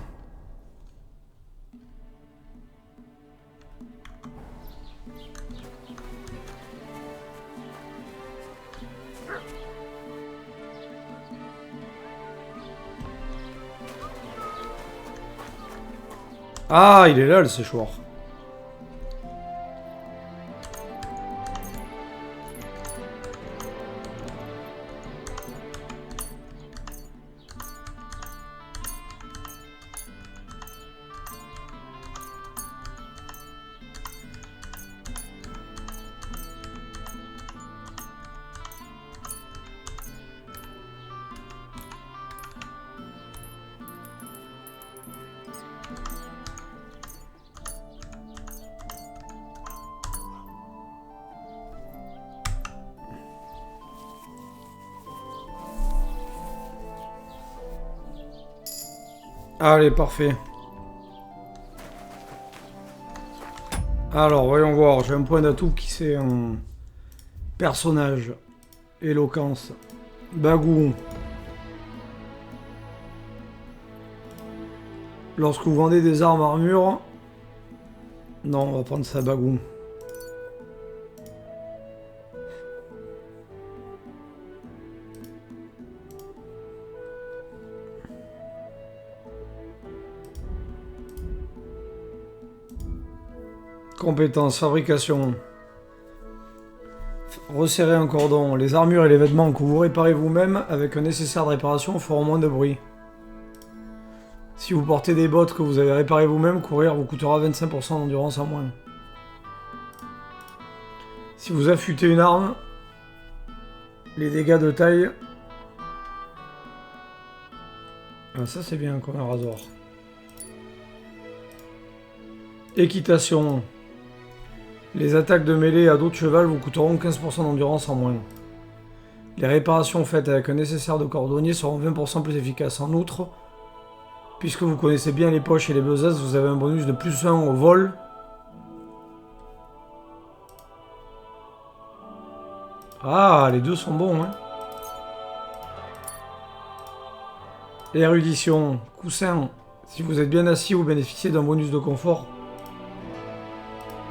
Ah, il est là le séchoir. Allez, parfait. Alors, voyons voir. J'ai un point d'atout qui c'est un personnage. Éloquence. Bagou. Lorsque vous vendez des armes armure. Non, on va prendre ça, Bagou. Compétences, fabrication. Resserrer un cordon. Les armures et les vêtements que vous réparez vous-même avec un nécessaire de réparation feront moins de bruit. Si vous portez des bottes que vous avez réparées vous-même, courir vous coûtera 25% d'endurance en moins. Si vous affûtez une arme, les dégâts de taille Ah, ça c'est bien comme un rasoir. Équitation. Les attaques de mêlée à dos de cheval vous coûteront 15% d'endurance en moins. Les réparations faites avec un nécessaire de cordonnier seront 20% plus efficaces. En outre, puisque vous connaissez bien les poches et les besaces, vous avez un bonus de plus 1 au vol. Ah, les deux sont bons, hein. Érudition, coussin. Si vous êtes bien assis, vous bénéficiez d'un bonus de confort.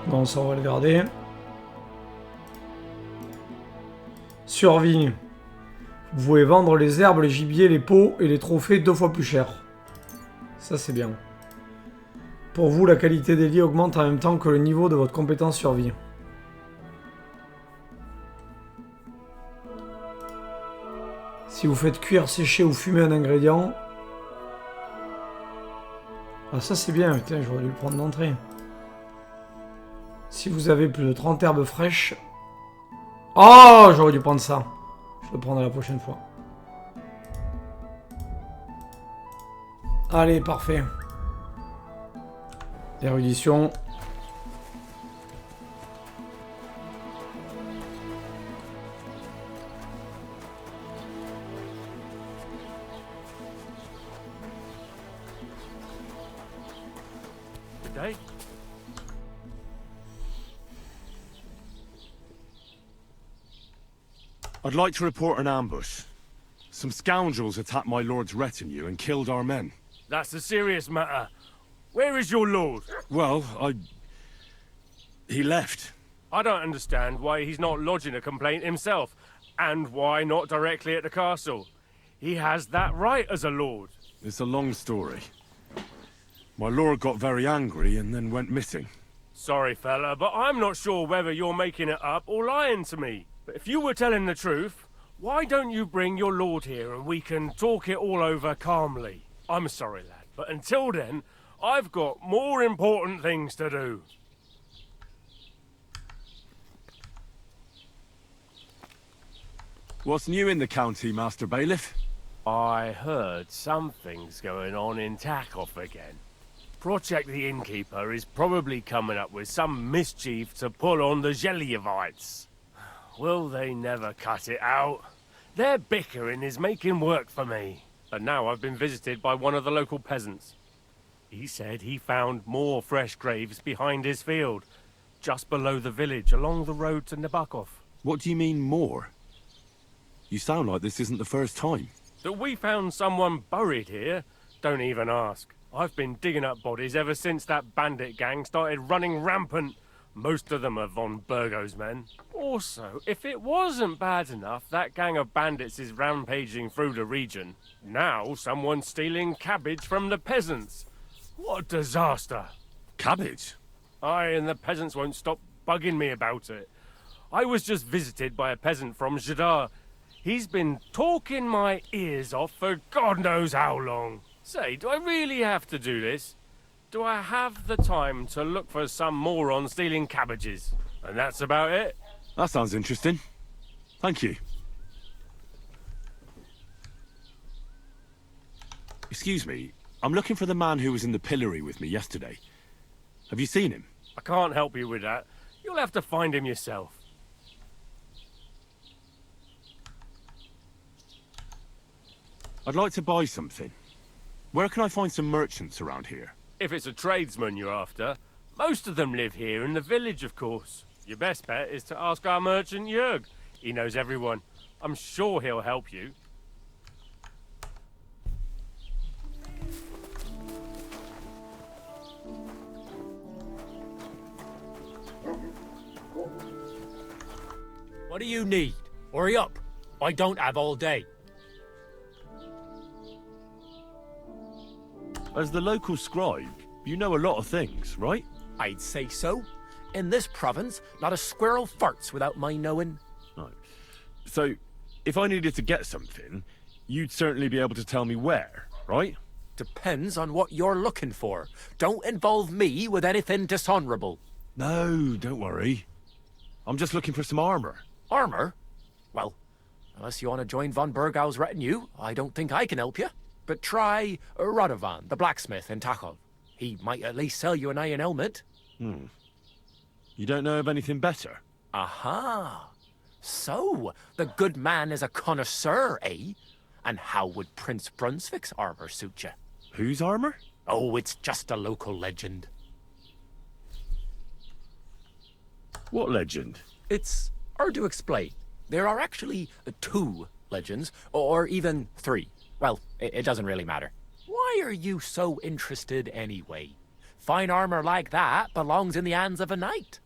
Bon, ça on va le garder. Survie. Vous pouvez vendre les herbes, les gibiers, les peaux et les trophées 2 fois plus cher. Ça c'est bien. Pour vous, la qualité des lits augmente en même temps que le niveau de votre compétence survie. Si vous faites cuire, sécher ou fumer un ingrédient... Ah ça c'est bien, putain, j'aurais dû le prendre d'entrée. Si vous avez plus de 30 herbes fraîches... Oh, j'aurais dû prendre ça. Je le prendrai la prochaine fois. Allez, parfait. Érudition. Good day. I'd like to report an ambush. Some scoundrels attacked my lord's retinue and killed our men. That's a serious matter. Where is your lord? Well, he left. I don't understand why he's not lodging a complaint himself, and why not directly at the castle. He has that right as a lord. It's a long story. My lord got very angry and then went missing. Sorry, fella, but I'm not sure whether you're making it up or lying to me. But if you were telling the truth, why don't you bring your lord here and we can talk it all over calmly? I'm sorry, lad, but until then, I've got more important things to do. What's new in the county, Master Bailiff? I heard something's going on in Takoff again. Project the Innkeeper is probably coming up with some mischief to pull on the Gelievites. Will they never cut it out? Their bickering is making work for me. And now I've been visited by one of the local peasants. He said he found more fresh graves behind his field, just below the village, along the road to Nabokov. What do you mean, more? You sound like this isn't the first time. That we found someone buried here? Don't even ask. I've been digging up bodies ever since that bandit gang started running rampant. Most of them are von Burgo's men. Also, if it wasn't bad enough that gang of bandits is rampaging through the region, now someone's stealing cabbage from the peasants. What a disaster. Cabbage? Aye, and the peasants won't stop bugging me about it. I was just visited by a peasant from Jadar. He's been talking my ears off for God knows how long. Say, do I really have to do this? Do I have the time to look for some moron stealing cabbages? And that's about it. That sounds interesting. Thank you. Excuse me, I'm looking for the man who was in the pillory with me yesterday. Have you seen him? I can't help you with that. You'll have to find him yourself. I'd like to buy something. Where can I find some merchants around here? If it's a tradesman you're after, most of them live here in the village, of course. Your best bet is to ask our merchant Jörg. He knows everyone. I'm sure he'll help you. What do you need? Hurry up. I don't have all day. As the local scribe, you know a lot of things, right? I'd say so. In this province, not a squirrel farts without my knowing. Right. So, if I needed to get something, you'd certainly be able to tell me where, right? Depends on what you're looking for. Don't involve me with anything dishonorable. No, don't worry. I'm just looking for some armor. Armor? Well, unless you want to join von Burgau's retinue, I don't think I can help you. But try Radovan, the blacksmith in Tachov. He might at least sell you an iron helmet. You don't know of anything better? Aha! So, the good man is a connoisseur, eh? And how would Prince Brunswick's armor suit you? Whose armor? Oh, it's just a local legend. What legend? It's hard to explain. There are actually 2 legends, or even 3. Well, it doesn't really matter. Why are you so interested anyway? Fine armor like that belongs in the hands of a knight.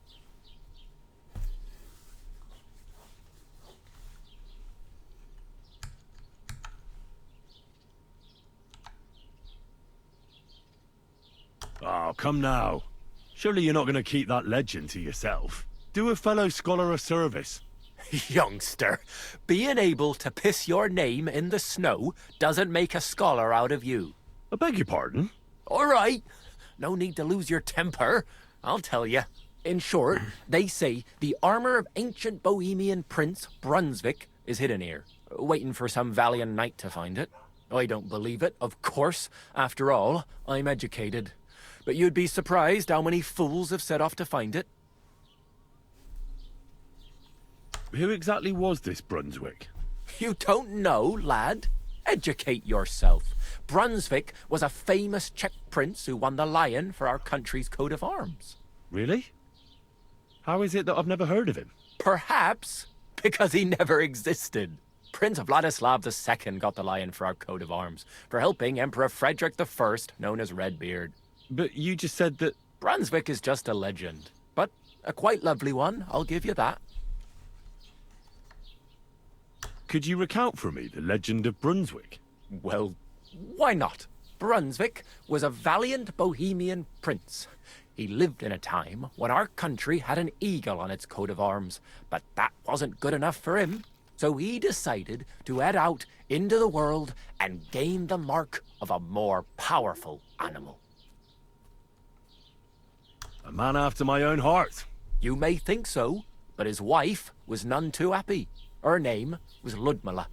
Oh, come now. Surely you're not going to keep that legend to yourself. Do a fellow scholar a service. Youngster, being able to piss your name in the snow doesn't make a scholar out of you. I beg your pardon? All right. No need to lose your temper. I'll tell you. In short, they say the armor of ancient Bohemian Prince Brunswick is hidden here, waiting for some valiant knight to find it. I don't believe it, of course. After all, I'm educated. But you'd be surprised how many fools have set off to find it. Who exactly was this Brunswick? You don't know, lad? Educate yourself. Brunswick was a famous Czech prince who won the lion for our country's coat of arms. Really? How is it that I've never heard of him? Perhaps because he never existed. Prince Vladislav II got the lion for our coat of arms for helping Emperor Frederick I, known as Redbeard. But you just said that... Brunswick is just a legend, but a quite lovely one, I'll give you that. Could you recount for me the legend of Brunswick? Well, why not? Brunswick was a valiant Bohemian prince. He lived in a time when our country had an eagle on its coat of arms, but that wasn't good enough for him. So he decided to head out into the world and gain the mark of a more powerful animal. A man after my own heart. You may think so, but his wife was none too happy. Her name was Ludmilla,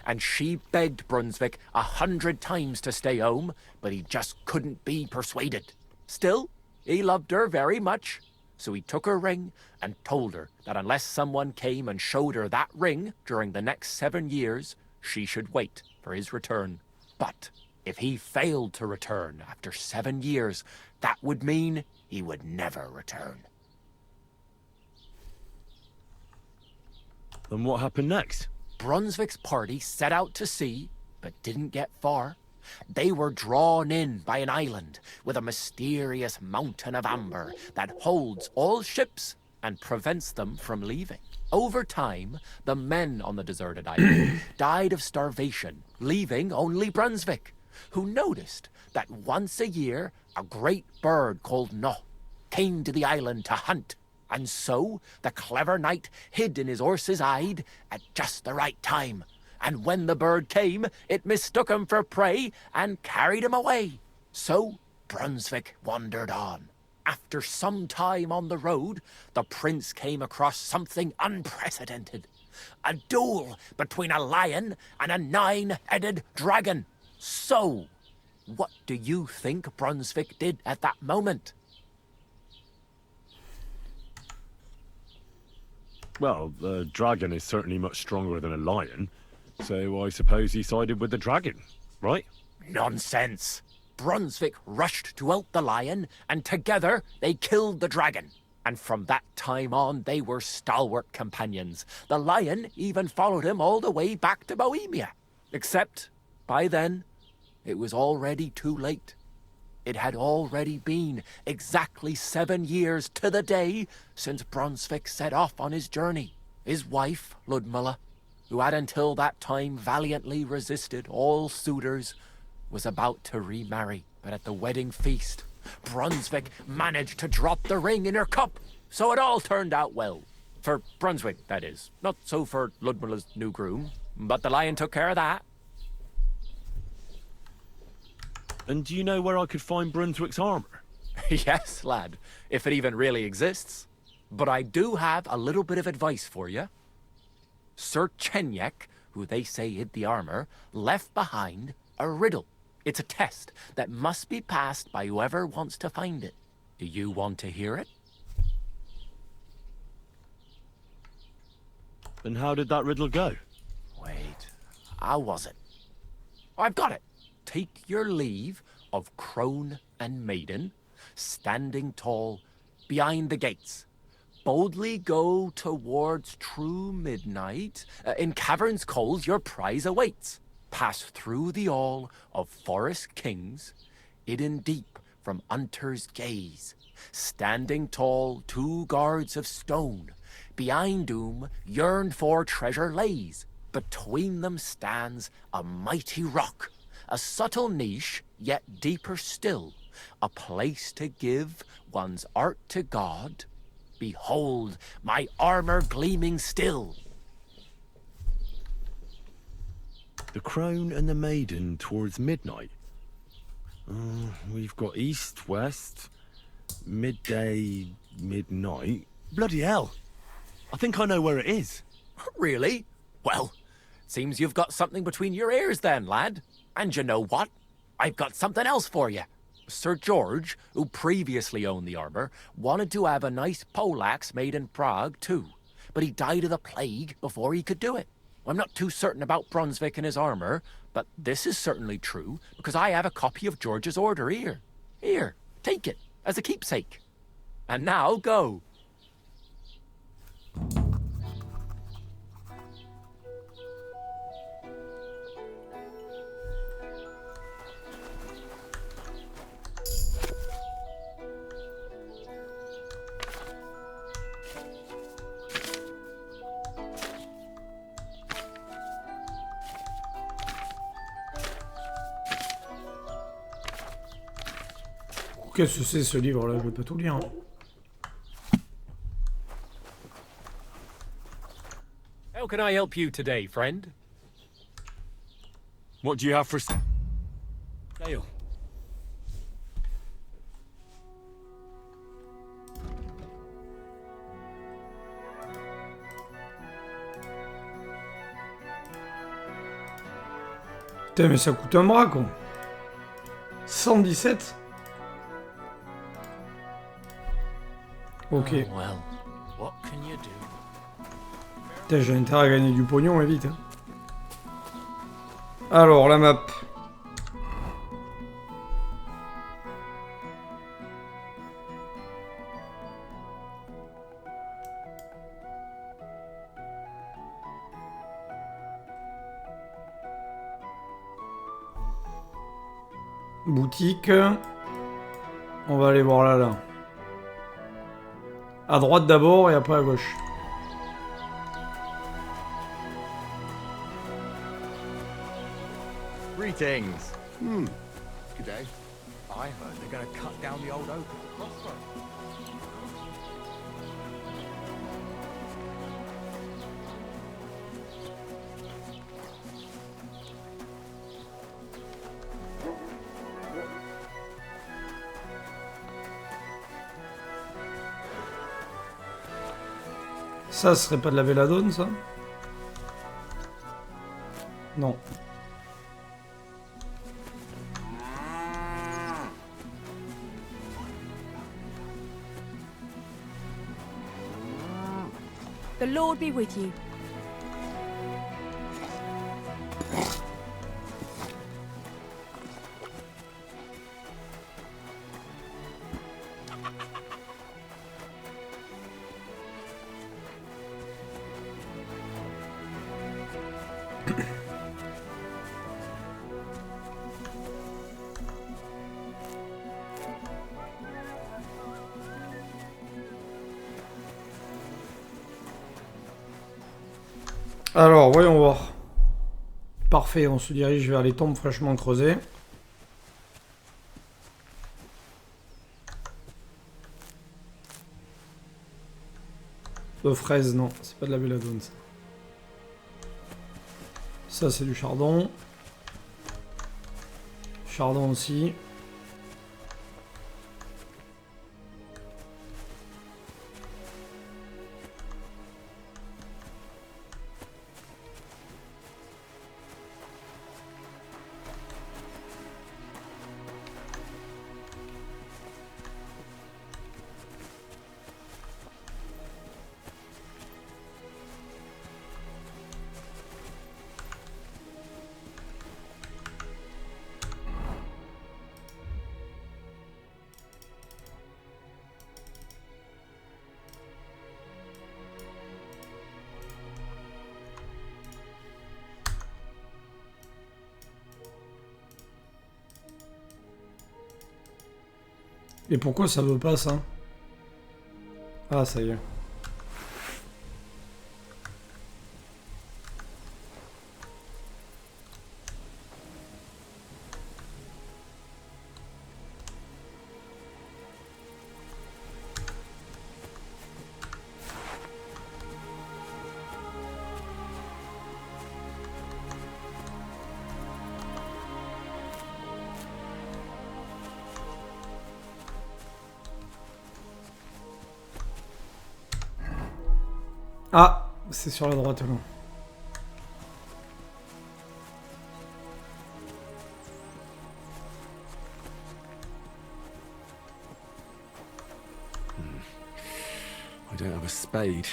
and she begged Brunswick 100 times to stay home, but he just couldn't be persuaded. Still, he loved her very much, so he took her ring and told her that unless someone came and showed her that ring during the next 7 years, she should wait for his return. But if he failed to return after 7 years, that would mean he would never return. Then what happened next? Brunswick's party set out to sea, but didn't get far. They were drawn in by an island with a mysterious mountain of amber that holds all ships and prevents them from leaving. Over time, the men on the deserted island died of starvation, leaving only Brunswick, who noticed that once a year a great bird called No came to the island to hunt. And so, the clever knight hid in his horse's hide at just the right time. And when the bird came, it mistook him for prey and carried him away. So, Brunswick wandered on. After some time on the road, the prince came across something unprecedented. A duel between a lion and a 9-headed dragon. So, what do you think Brunswick did at that moment? Well, the dragon is certainly much stronger than a lion, so I suppose he sided with the dragon, right? Nonsense! Brunswick rushed to out the lion, and together they killed the dragon. And from that time on, they were stalwart companions. The lion even followed him all the way back to Bohemia. Except, by then, it was already too late. It had already been exactly 7 years to the day since Brunswick set off on his journey. His wife, Ludmilla, who had until that time valiantly resisted all suitors, was about to remarry. But at the wedding feast, Brunswick managed to drop the ring in her cup, so it all turned out well. For Brunswick, that is. Not so for Ludmilla's new groom, but the lion took care of that. And do you know where I could find Brunswick's armor? Yes, lad, if it even really exists. But I do have a little bit of advice for you. Sir Chenyek, who they say hid the armor, left behind a riddle. It's a test that must be passed by whoever wants to find it. Do you want to hear it? And how did that riddle go? Wait, how was it? I've got it. Take your leave of crone and maiden, standing tall behind the gates. Boldly go towards true midnight. In caverns cold your prize awaits. Pass through the all of forest kings, hidden deep from hunter's gaze. Standing tall, 2 guards of stone. Behind whom yearned for treasure lays. Between them stands a mighty rock. A subtle niche, yet deeper still. A place to give one's art to God. Behold, my armor gleaming still. The crone and the maiden towards midnight. We've got east, west, midday, midnight. Bloody hell. I think I know where it is. Really? Well, seems you've got something between your ears then, lad. And you know what? I've got something else for you. Sir George, who previously owned the armor, wanted to have a nice poleaxe made in Prague too, but he died of the plague before he could do it. I'm not too certain about Brunswick and his armor, but this is certainly true, because I have a copy of George's order here. Here, take it, as a keepsake. And now, go. Qu'est-ce que c'est ce livre-là? Je vais pas tout lire. Hein. How can I help you today, friend? What do you have for sale? Putain, mais ça coûte un bras, quoi. 117. Ok. Putain, j'ai intérêt à gagner du pognon, et vite. Hein. Alors, la map. Boutique. On va aller voir là. À droite d'abord et après à gauche. Greetings. Good day. I heard they're gonna cut down the old oak at the crossroads. Ça, ce serait pas de la Véladone, ça? Non. The Lord be with you. Alors, voyons voir. Parfait, on se dirige vers les tombes fraîchement creusées. De fraises, non, c'est pas de la belladone, ça. Ça, c'est du chardon. Chardon aussi. Et pourquoi ça veut pas ça? Ah, ça y est. Ah, c'est sur la droite là. I don't have a spade.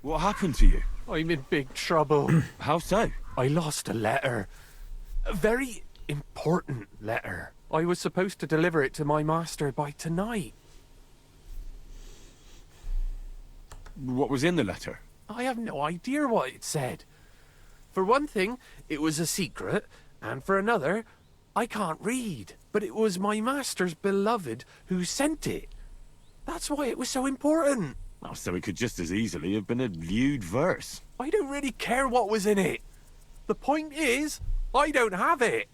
What happened to you? I'm in big trouble. How so? I lost a letter. A very important letter. I was supposed to deliver it to my master by tonight. What was in the letter? I have no idea what it said. For one thing, it was a secret, and for another, I can't read. But it was my master's beloved who sent it. That's why it was so important. Oh, so it could just as easily have been a lewd verse. I don't really care what was in it. The point is, I don't have it.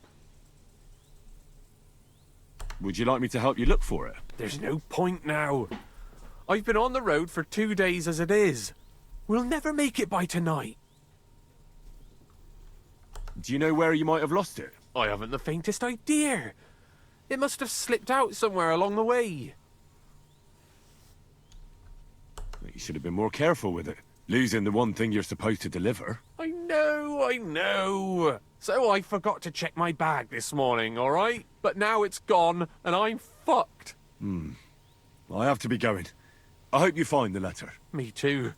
Would you like me to help you look for it? There's no point now. I've been on the road for 2 days as it is. We'll never make it by tonight. Do you know where you might have lost it? I haven't the faintest idea. It must have slipped out somewhere along the way. You should have been more careful with it. Losing the one thing you're supposed to deliver. I know. So I forgot to check my bag this morning, all right? But now it's gone, and I'm fucked. I have to be going. I hope you find the letter. Me too.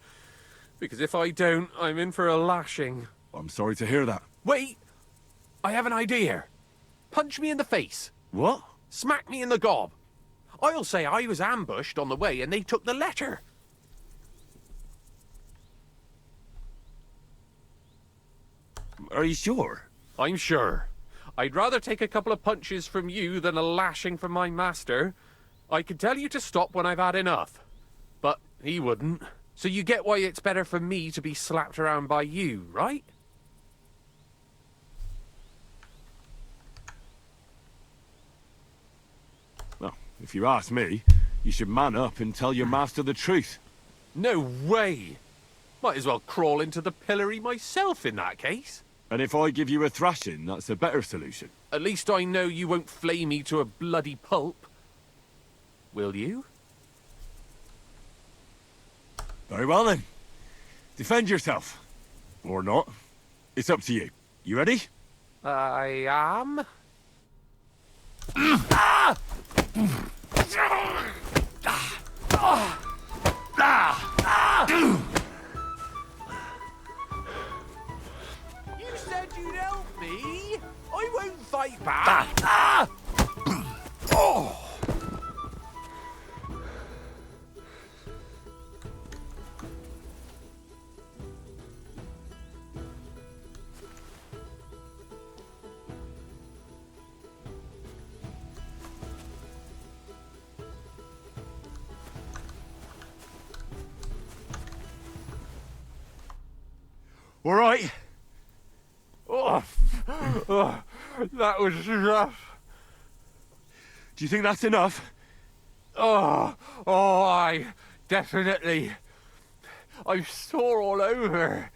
Because if I don't, I'm in for a lashing. I'm sorry to hear that. Wait! I have an idea. Punch me in the face. What? Smack me in the gob. I'll say I was ambushed on the way and they took the letter. Are you sure? I'm sure. I'd rather take a couple of punches from you than a lashing from my master. I could tell you to stop when I've had enough. But he wouldn't. So you get why it's better for me to be slapped around by you, right? Well, if you ask me, you should man up and tell your master the truth. No way! Might as well crawl into the pillory myself in that case. And if I give you a thrashing, that's a better solution. At least I know you won't flay me to a bloody pulp. Will you? Very well then. Defend yourself. Or not. It's up to you. You ready? I am. You said you'd help me. I won't fight back. All right. That was rough. Do you think that's enough? I definitely. I'm sore all over.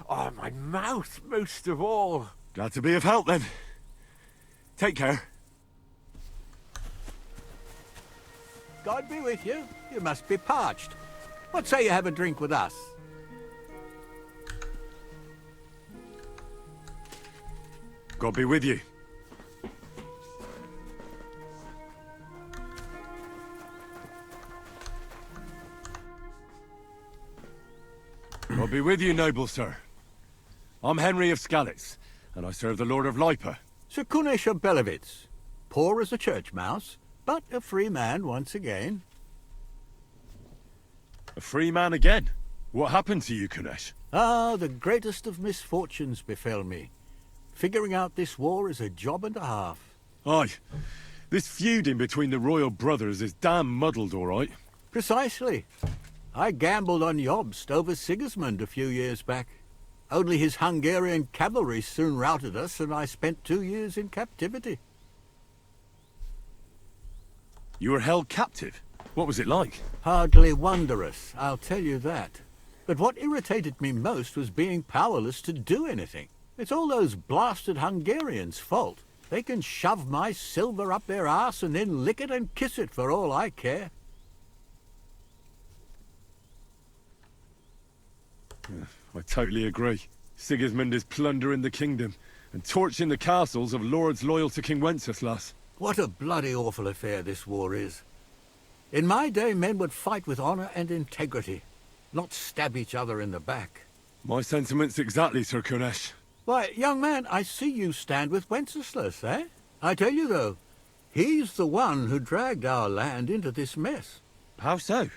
Oh, my mouth most of all. Glad to be of help then. Take care. God be with you. You must be parched. What say you have a drink with us? God be with you. I'll be with you, noble sir. I'm Henry of Skalice, and I serve the Lord of Lipa. Sir Kunesh of Belevitz. Poor as a church mouse, but a free man once again. A free man again? What happened to you, Kunesh? Ah, the greatest of misfortunes befell me. Figuring out this war is a job and a half. Aye. This feuding between the royal brothers is damn muddled, all right. Precisely. I gambled on Jobst over Sigismund a few years back. Only his Hungarian cavalry soon routed us, and I spent 2 years in captivity. You were held captive? What was it like? Hardly wondrous, I'll tell you that. But what irritated me most was being powerless to do anything. It's all those blasted Hungarians' fault. They can shove my silver up their arse and then lick it and kiss it for all I care. I totally agree. Sigismund is plundering the kingdom and torching the castles of lords loyal to King Wenceslas. What a bloody awful affair this war is. In my day, men would fight with honor and integrity, not stab each other in the back. My sentiments exactly, Sir Kunesh. Why, young man, I see you stand with Wenceslas, eh? I tell you, though, he's the one who dragged our land into this mess. How so?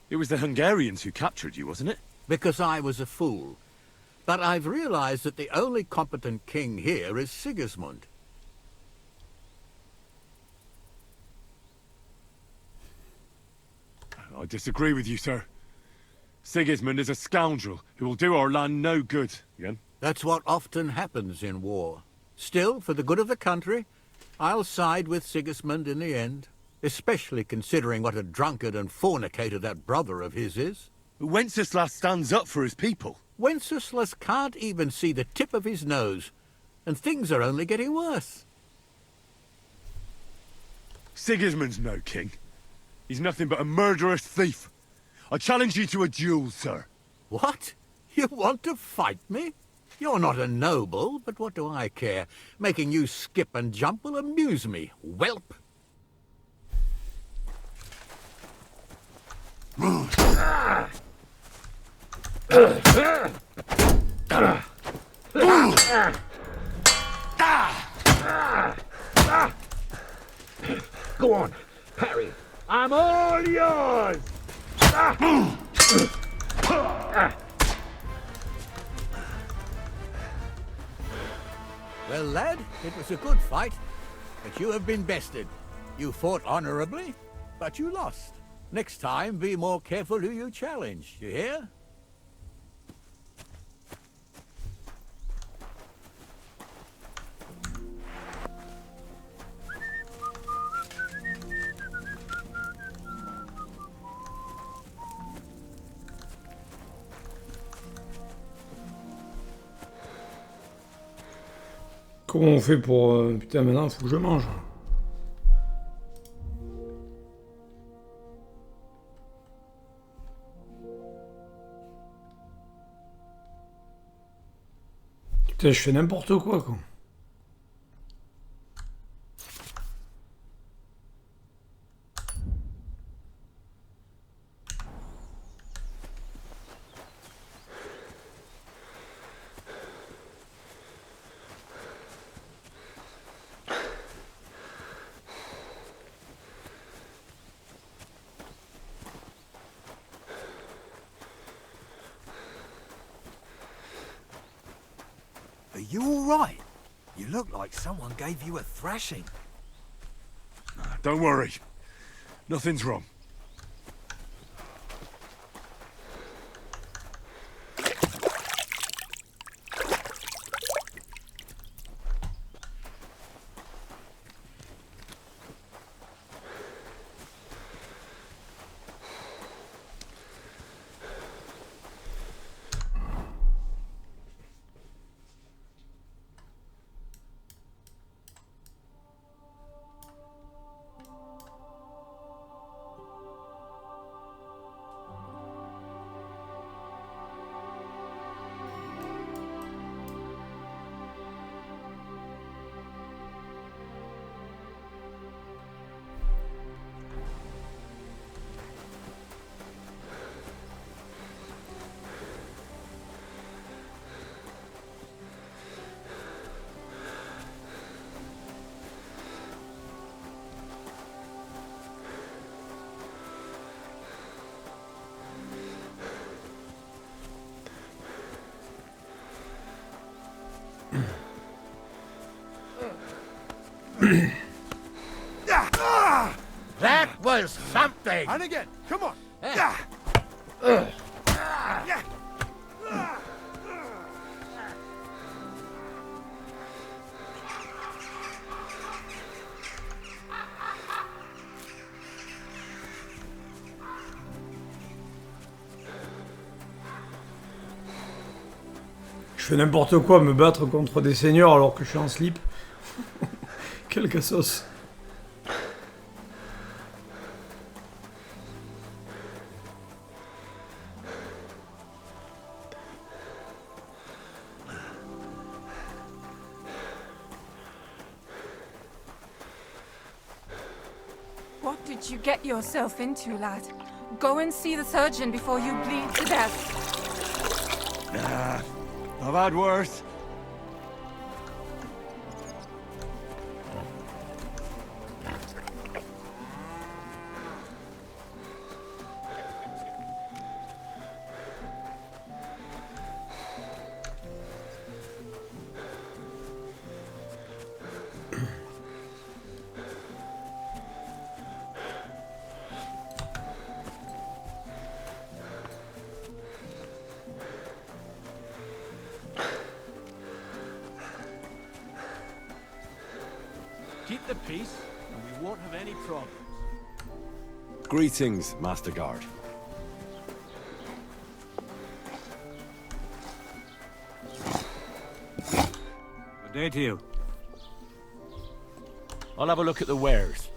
It was the Hungarians who captured you, wasn't it? Because I was a fool. But I've realized that the only competent king here is Sigismund. I disagree with you, sir. Sigismund is a scoundrel who will do our land no good. Again? That's what often happens in war. Still, for the good of the country, I'll side with Sigismund in the end, especially considering what a drunkard and fornicator that brother of his is. Wenceslas stands up for his people. Wenceslas can't even see the tip of his nose, and things are only getting worse. Sigismund's no king. He's nothing but a murderous thief. I challenge you to a duel, sir. What? You want to fight me? You're not a noble, but what do I care? Making you skip and jump will amuse me, whelp. Go on, parry. I'm all yours! Well, lad, it was a good fight, but you have been bested. You fought honorably, but you lost. Next time, be more careful who you challenge, you hear? Comment on fait pour... Putain, maintenant, faut que je mange. Putain, je fais n'importe quoi. Are you all right? You look like someone gave you a thrashing. Don't worry. Nothing's wrong. That was something! And again, come on! Je fais n'importe quoi, me battre contre des seigneurs alors que je suis en slip. Quel cassos. What did you get yourself into, lad? Go and see the surgeon before you bleed to death. Nah, I've had worse. Keep the peace, and we won't have any problems. Greetings, Master Guard. Good day to you. I'll have a look at the wares.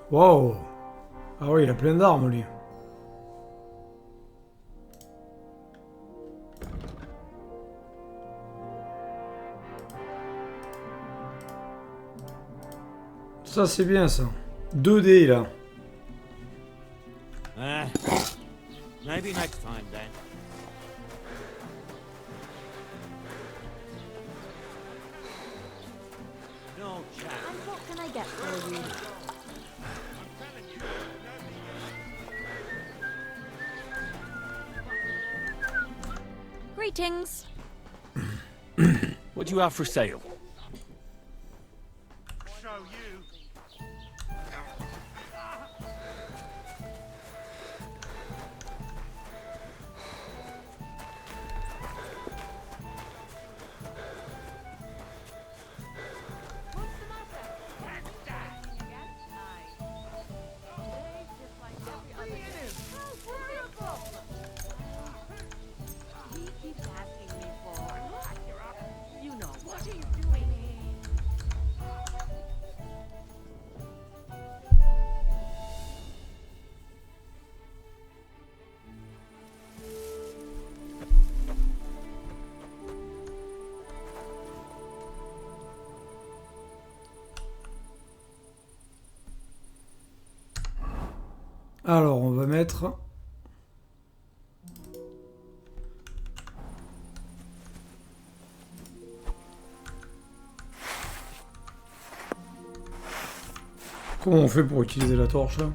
Wow. Ah oui, il a plein d'armes, lui. Ça, c'est bien, ça. 2D, là. Maybe next time, then. No chance. And what can I get for you? Greetings. What do you have for sale? Show you. Alors, on va mettre... Comment on fait pour utiliser la torche, là ?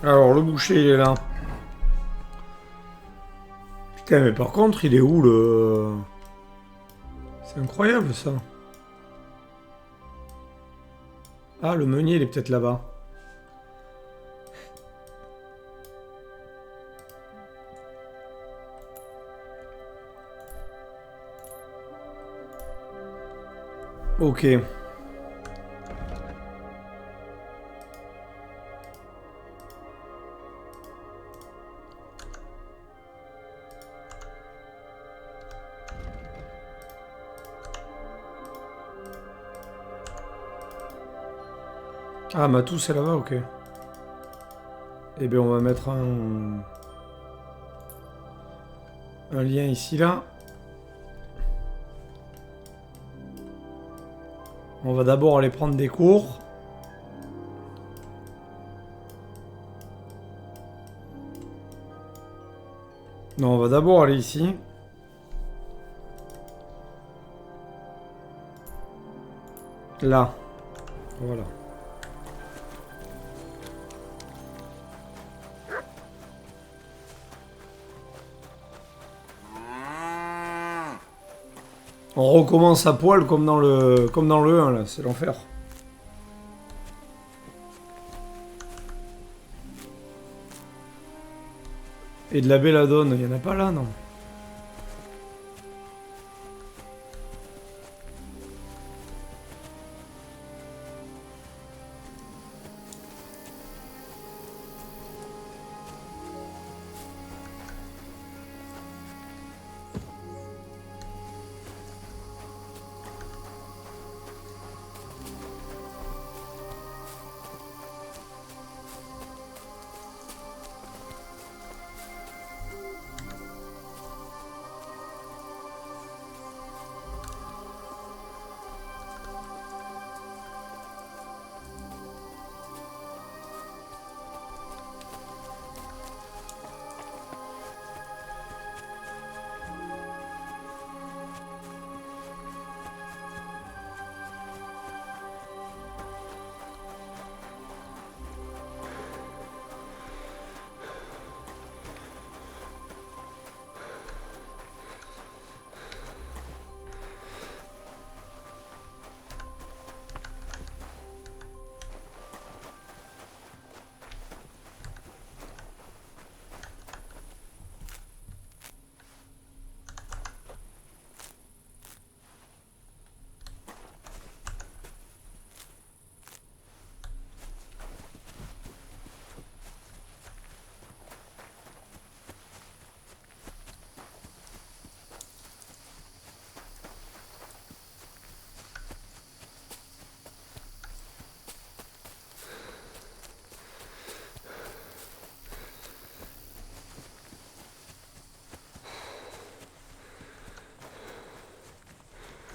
Alors, le boucher, il est là. Putain, mais par contre, il est où, le... C'est incroyable, ça. Ah, le meunier, il est peut-être là-bas. Ok. Ah, Matou, c'est là-bas, ok. Eh bien, on va mettre un lien ici, là. On va d'abord aller prendre des cours. Non, on va d'abord aller ici. Là. Voilà. On recommence à poil comme dans le 1 là, c'est l'enfer. Et de la belladone, il y en a pas là, non?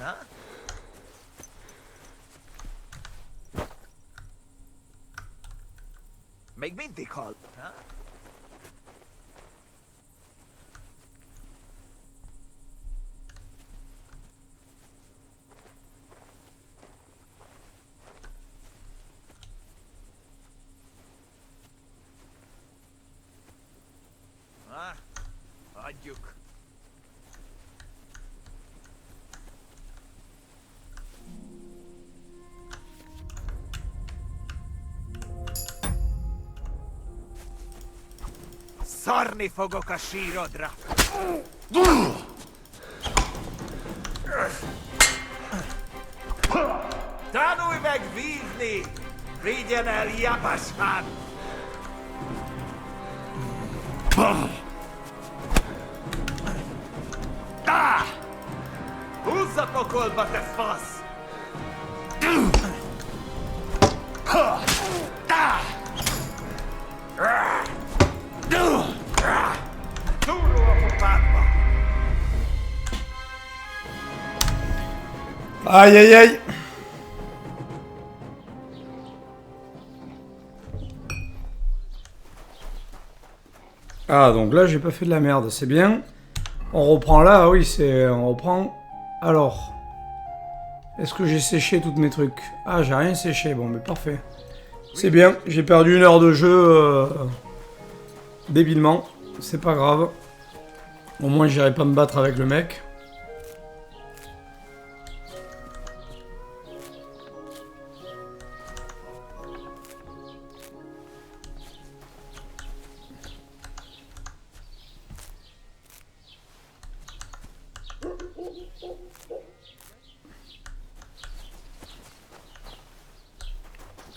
Huh? Make me the call, huh? Duke. Torni fogo kashiro dra. Tanuj meg vízni! Vigyen el, japasman! Húzza pokolba, te fasz! Túró a pofádba! Aïe aïe aïe. Ah donc là j'ai pas fait de la merde, c'est bien. On reprend là, oui c'est... On reprend... Alors... Est-ce que j'ai séché toutes mes trucs? Ah j'ai rien séché, bon mais parfait. C'est bien, j'ai perdu 1 heure de jeu débilement. C'est pas grave. Au moins j'irai pas me battre avec le mec.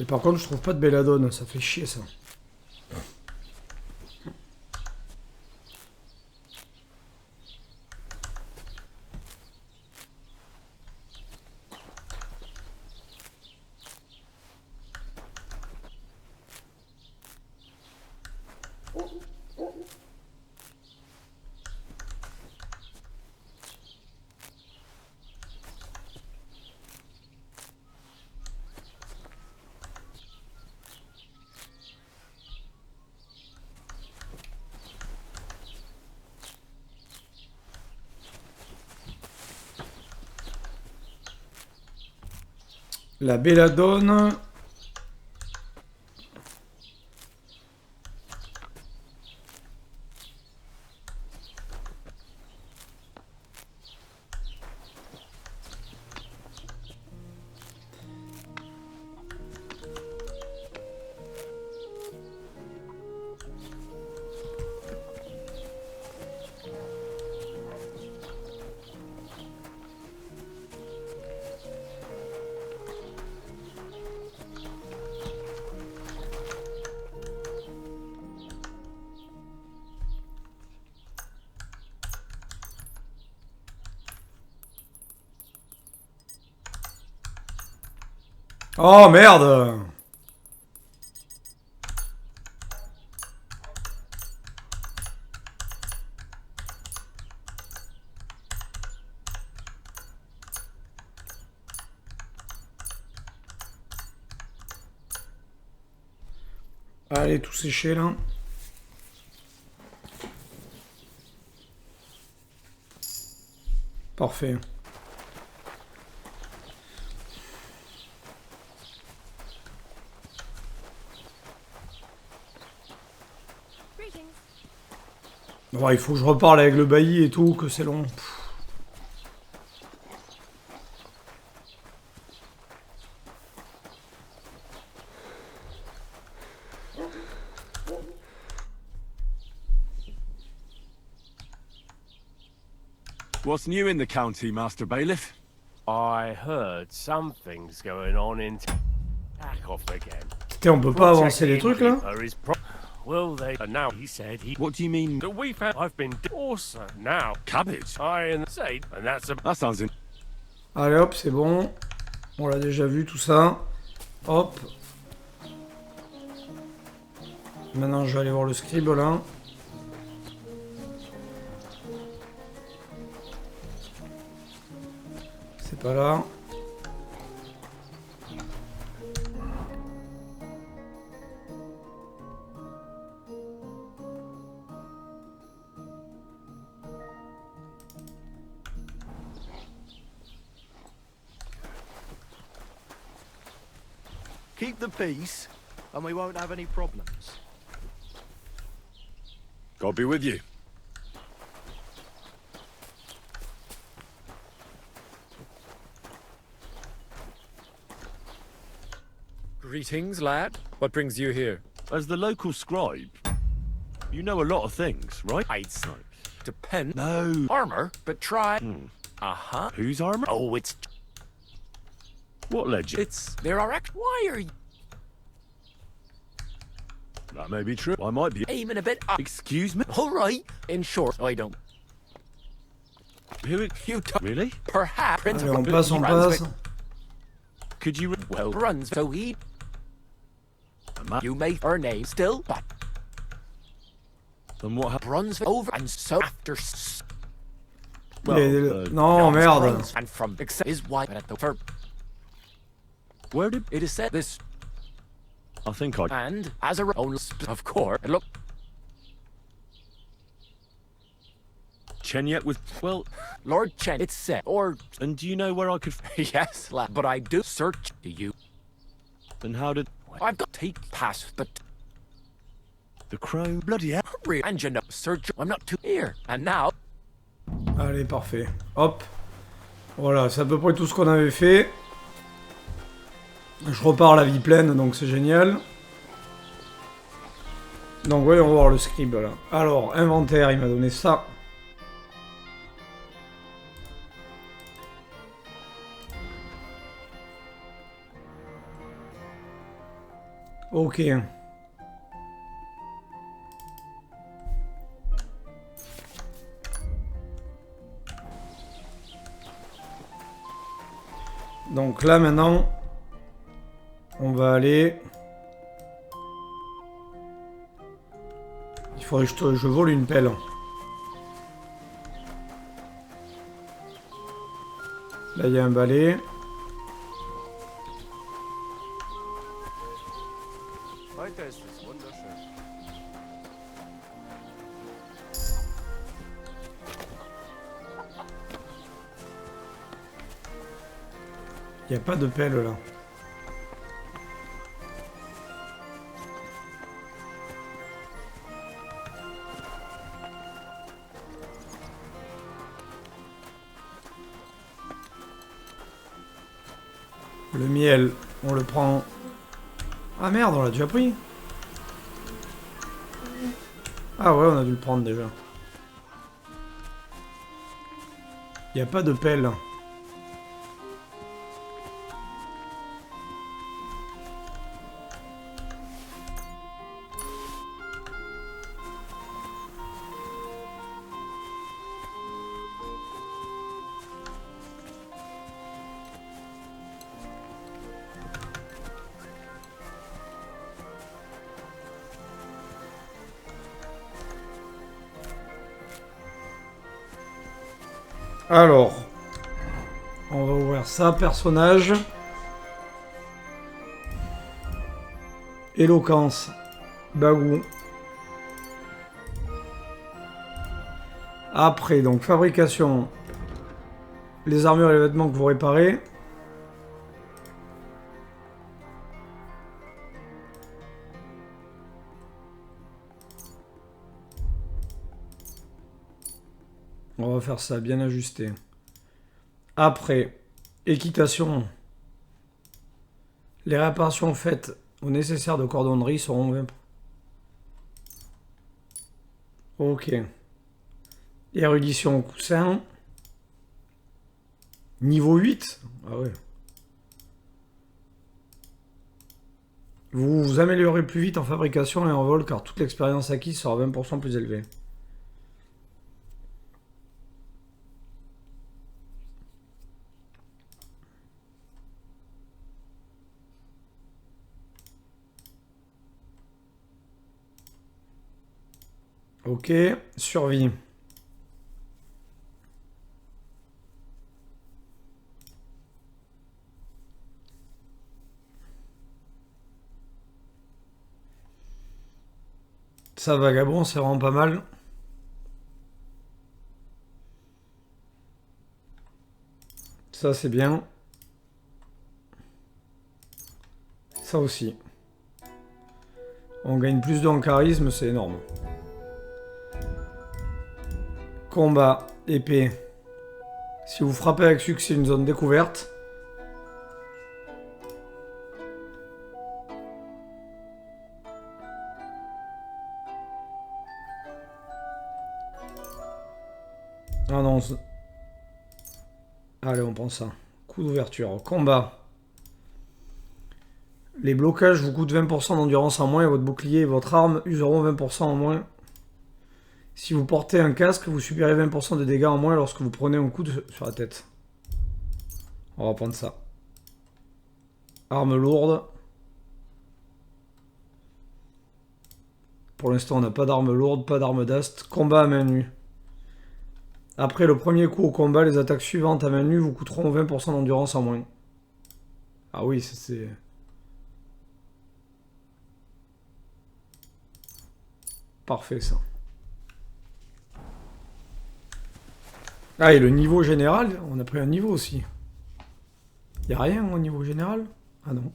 Et par contre, je trouve pas de belladone, ça fait chier ça. La belladone. Oh merde! Allez, tout sécher là. Parfait. Ouais, il faut que je reparle avec le bailli et tout, que c'est long. What's new in the county, Master Bailiff? I heard something's going on in back off again. Putain, on peut pas avancer les trucs là? Well, they now he said he. What do you mean? That we've had. I've been awesome now. Cabbage. I and say, and that's a. That sounds in. Allez hop, c'est bon. On l'a déjà vu tout ça. Hop. Maintenant, je vais aller voir le scribe là. C'est pas là. Keep the peace, and we won't have any problems. God be with you. Greetings, lad. What brings you here? As the local scribe, You know a lot of things, right? I'd depend. No. Armor, but try. Uh-huh. Whose armor? Oh, it's... What legend? It's... There are... Why are you... That may be true. I might be aiming a bit up. Excuse me? All right. In short, I don't... Who... You don't... Really? Perhaps... Allez, on passe. Could you... Well, runs, so he... You may her name still, but... Then what runs over and so after... Non, merde. And from is why at the verb. Where did... It is said this... I think I... And as a own... Of course, look... Chen yet with... Well... Lord Chen, it's said, or... And do you know where I could... Yes, lad, but I do search to you. And how did... I've got to take past the crow, bloody hell. And you know, search... I'm not too here. And now... Allez, parfait. Hop. Voilà, c'est à peu près tout ce qu'on avait fait. Je repars à la vie pleine, donc c'est génial. Donc voyons voir le scribe là. Alors, inventaire, il m'a donné ça. Ok. Donc là maintenant, on va aller... Il faudrait que je vole une pelle. Là il y a un balai. Il n'y a pas de pelle là. Le miel, on le prend. Ah merde, on l'a déjà pris. Ah ouais, on a dû le prendre déjà. Il n'y a pas de pelle. Alors, on va ouvrir ça, personnage. Éloquence, bagou. Après, donc, fabrication. Les armures et les vêtements que vous réparez. On va faire ça, bien ajusté. Après, équitation. Les réparations faites au nécessaire de cordonnerie seront 20. Ok. Érudition coussin. Niveau 8. Ah ouais. Vous vous améliorez plus vite en fabrication et en vol car toute l'expérience acquise sera 20% plus élevée. Ok, survie. Ça, vagabond, c'est vraiment pas mal. Ça, c'est bien. Ça aussi. On gagne plus de en charisme, c'est énorme. Combat, épée. Si vous frappez avec succès une zone découverte. Ah non. Allez, on prend ça. Coup d'ouverture. Combat. Les blocages vous coûtent 20% d'endurance en moins et votre bouclier et votre arme useront 20% en moins. Si vous portez un casque, vous subirez 20% de dégâts en moins lorsque vous prenez un coup sur la tête. On va prendre ça. Arme lourde. Pour l'instant, on n'a pas d'arme lourde, pas d'arme d'ast. Combat à main nue. Après le premier coup au combat, les attaques suivantes à main nue vous coûteront 20% d'endurance en moins. Ah oui, c'est... Parfait, ça. Ah, et le niveau général, on a pris un niveau aussi. Y a rien au niveau général? Ah non.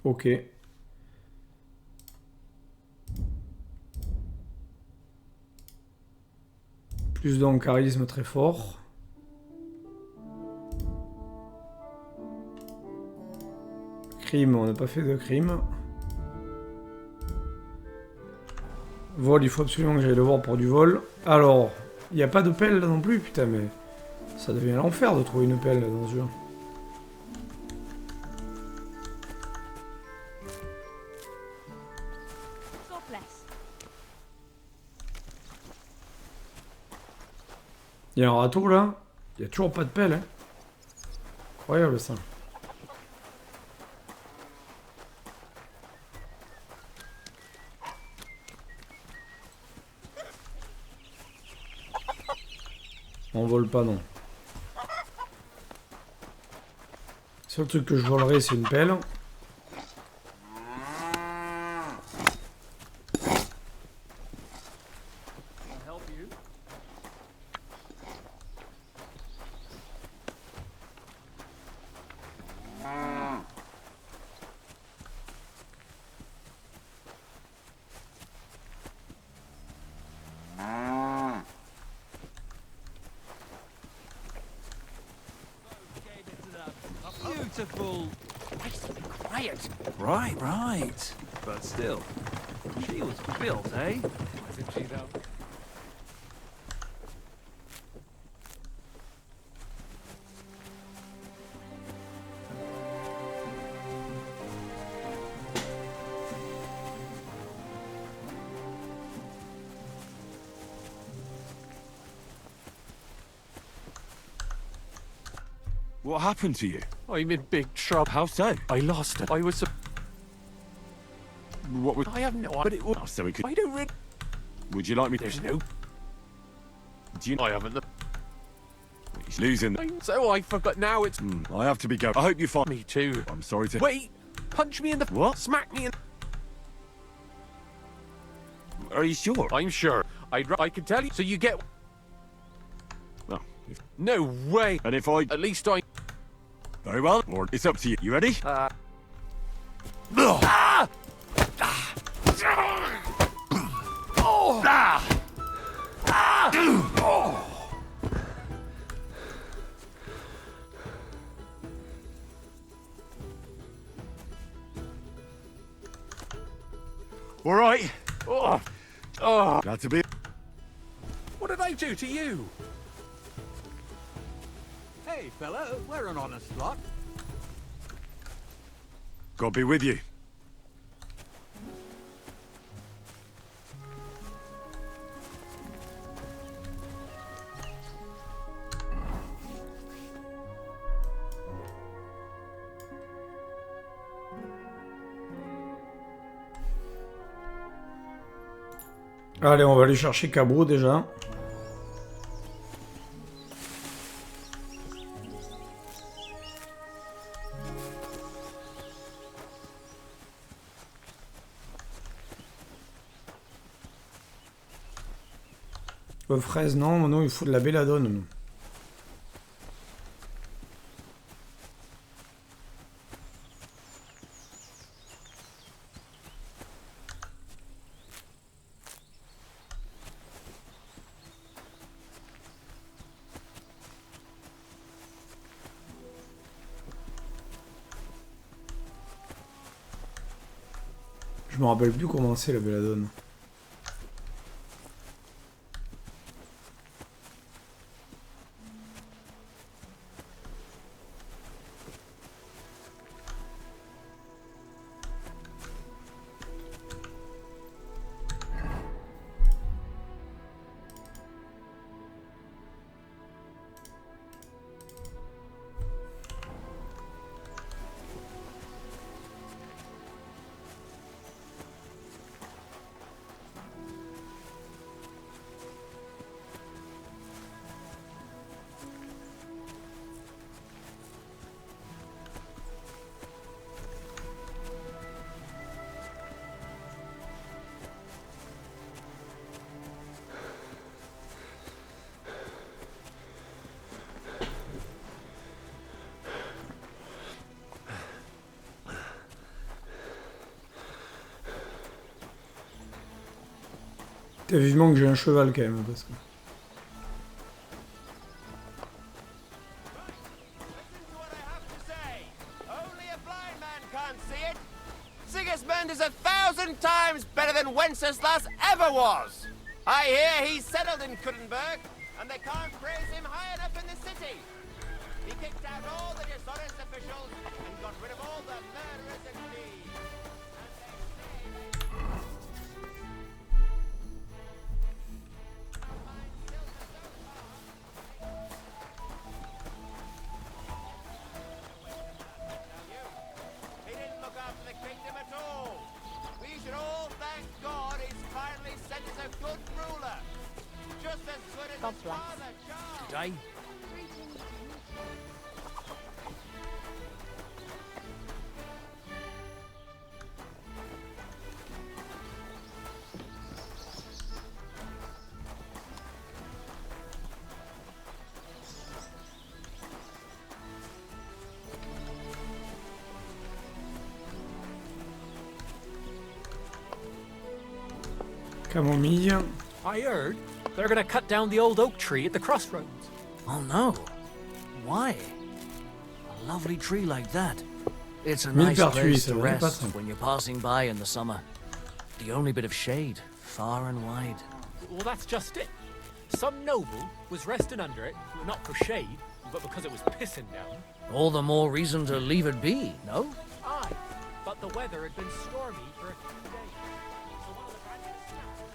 Ok. Plus d'un charisme très fort. Crime, on n'a pas fait de crime. Vol, il faut absolument que j'aille le voir pour du vol. Alors, il n'y a pas de pelle là non plus, putain, mais... Ça devient l'enfer de trouver une pelle là, dans ce jeu. Il y a un râteau là. Il n'y a toujours pas de pelle, hein. Incroyable ça. On vole pas, non. Le seul truc que je volerai, c'est une pelle. Beautiful. Nice and quiet. Right, right. But still, she was built, eh? Wasn't she, though? What happened to you? I'm in big trouble. How so? I lost it. I was... What would... I have no... But it was... Oh, so we could... I don't really... Would you like me to... There's no... Do you... I haven't the... He's losing... So I forgot. Now it's... I have to be going. I hope you find... Me too. I'm sorry to... Wait! Punch me in the... What? Smack me in... Are you sure? I'm sure. I can tell you. So you get... Well, if... No way! And if I... At least I... Very well. Or it's up to you. You ready? Ah! Oh! All right. Oh! Oh! Glad to be... What did I do to you? Hey, fellow, we're an honest lot. God be with you. Allez, on va aller chercher Cabot déjà. Fraise, non, non, il faut de la belladone. Je me rappelle plus comment c'est la belladone. T'as vivement que j'ai un cheval quand même, parce que... Sigismund is 1,000 times better than Wenceslas ever was. I hear he's settled in Kuttenberg, and they can't praise him high enough in the city. He kicked out all the dishonest officials and got rid of all the murderers and thieves. He didn't look after the kingdom at all. We should all thank God he's finally sent us a good ruler. Just as good as his father, Charles. Today, Camomille. I heard they're gonna cut down the old oak tree at the crossroads. oh no. Why? A lovely tree like that. It's a Mille nice pertuis, place ça to va, pas rest ça. when you're passing by in the summer. The only bit of shade, far and wide. Well, that's just it. Some noble was resting under it, not for shade, but because it was pissing down. All the more reason to leave it be, no? Aye, but the weather had been stormy for a few days. So one of the branches snapped.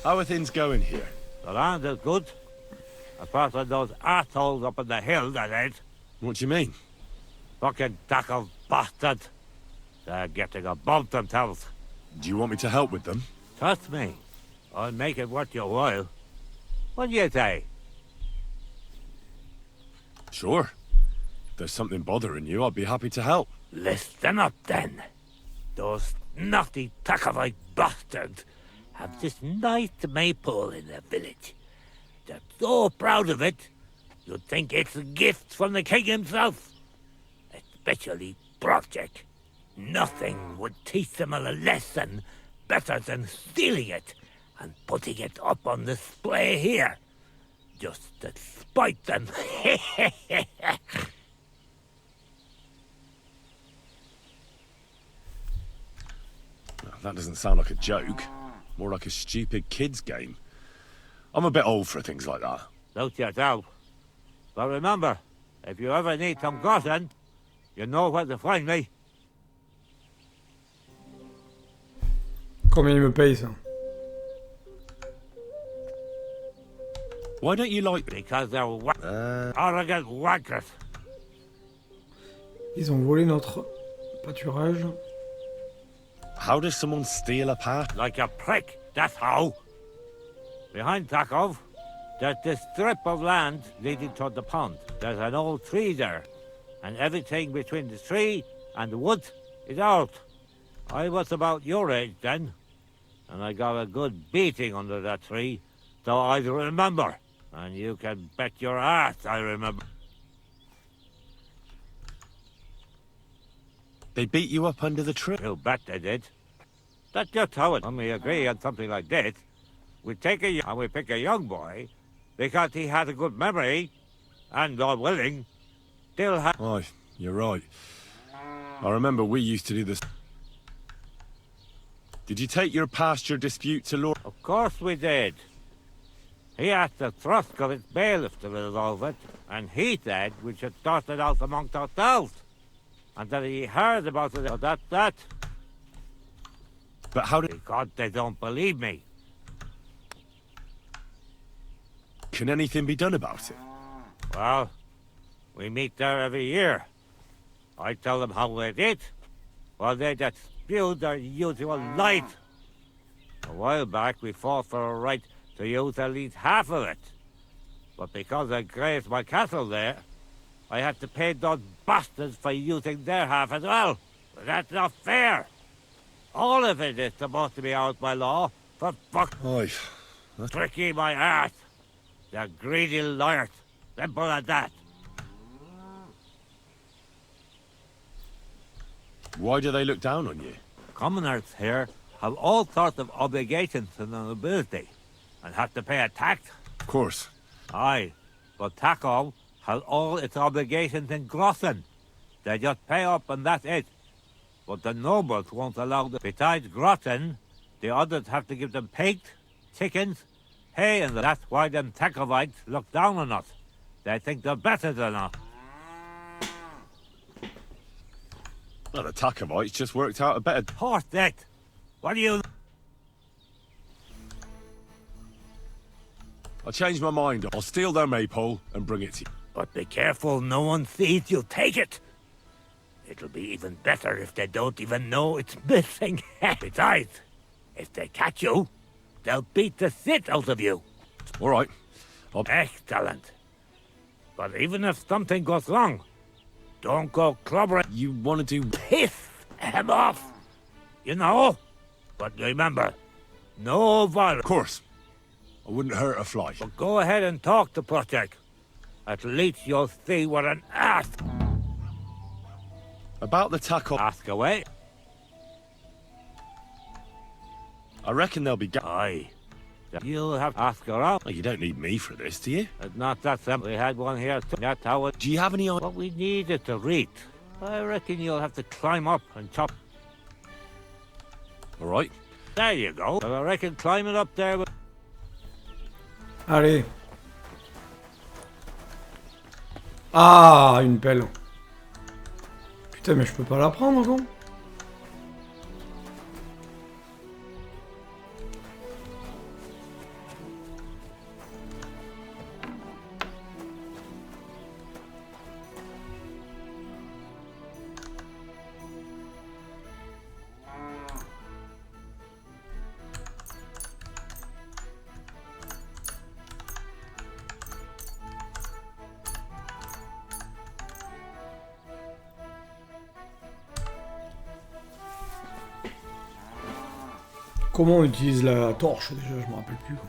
How are things going here? The land is good. Apart from those assholes up in the hill, that is. What do you mean? Fucking tackle bastards. They're getting above themselves. Do you want me to help with them? Trust me. I'll make it worth your while. What do you say? Sure. If there's something bothering you, I'd be happy to help. Listen up, then. Those naughty Tackavite bastards have this nice maypole in their village. They're so proud of it, you'd think it's a gift from the king himself. Especially Project. Nothing would teach them a lesson better than stealing it and putting it up on display here. Just to spite them. That doesn't sound like a joke. More like a stupid kid's game. I'm a bit old for things like that. Suit yourself. But remember, if you ever need some gossip, you know where to find me. Combien il me paye ça? Why don't you like... Because they're arrogant wankers. Ils ont volé notre pâturage. How does someone steal a path? Like a prick, that's how. Behind Takov, there's this strip of land leading toward the pond. There's an old tree there, and everything between the tree and the wood is out. I was about your age then, and I got a good beating under that tree, so I remember. And you can bet your ass I remember. They beat you up under the tree? You bet they did. That's just how it. When we agree on something like this, we take and we pick a young boy, because he has a good memory, and God willing, still has... Oh, you're right. I remember we used to do this. Did you take your pasture dispute to Lord? Of course we did. He asked the Thrusk of its bailiff to resolve it, and he said we should sort it out amongst ourselves. And that he heard about it, so that's that. But how did... Because they don't believe me. Can anything be done about it? Well, we meet there every year. I tell them how it is, while they just spew their usual lies. A while back we fought for a right to use at least half of it. But because I grazed my cattle there, I had to pay those bastards for using their half as well. But that's not fair. All of it is supposed to be out by law, for fuck. Oi. Tricky my ass. They're greedy liars. Simple as that. Why do they look down on you? Commoners here have all sorts of obligations to the nobility, and have to pay a tax. Of course. Aye, but Takov has all its obligations in Grossen. They just pay up and that's it. But the nobles won't allow them. Besides Grossen, the others have to give them pigs, chickens, hay, and that's why them Takovites look down on us. They think they're better than us. Well, the Takovites just worked out a better... Horse it! What do you... I changed my mind. I'll steal their maypole and bring it to you. But be careful no one sees you take it. It'll be even better if they don't even know it's missing. Besides, if they catch you, they'll beat the shit out of you. All right. Excellent. But even if something goes wrong, don't go clobbering. You want to do... Piss him off. You know? But remember, no violence. Of course. I wouldn't hurt a fly. But go ahead and talk to Project. At least you'll see what an ass. About the tackle... Ask away. I reckon they'll be... Aye. You'll have to ask around. Oh, you don't need me for this, do you? It's not that simple. We had one here too. That's how it... Do you have any... What we need is to read. I reckon you'll have to climb up and chop. All right. There you go. But I reckon climbing up there... Allez. Ah, une pelle. Putain, mais je peux pas la prendre, quoi. Comment on utilise la torche déjà, je me rappelle plus. Quoi.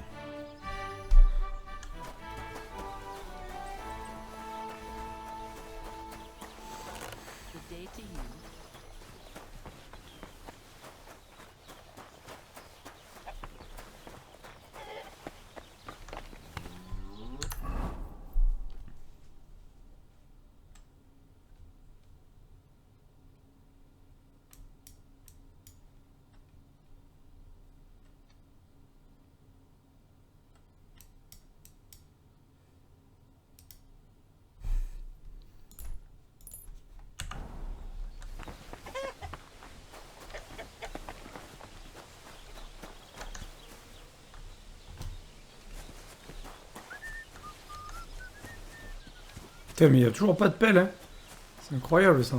Putain, mais il y a toujours pas de pelle, hein. C'est incroyable, ça.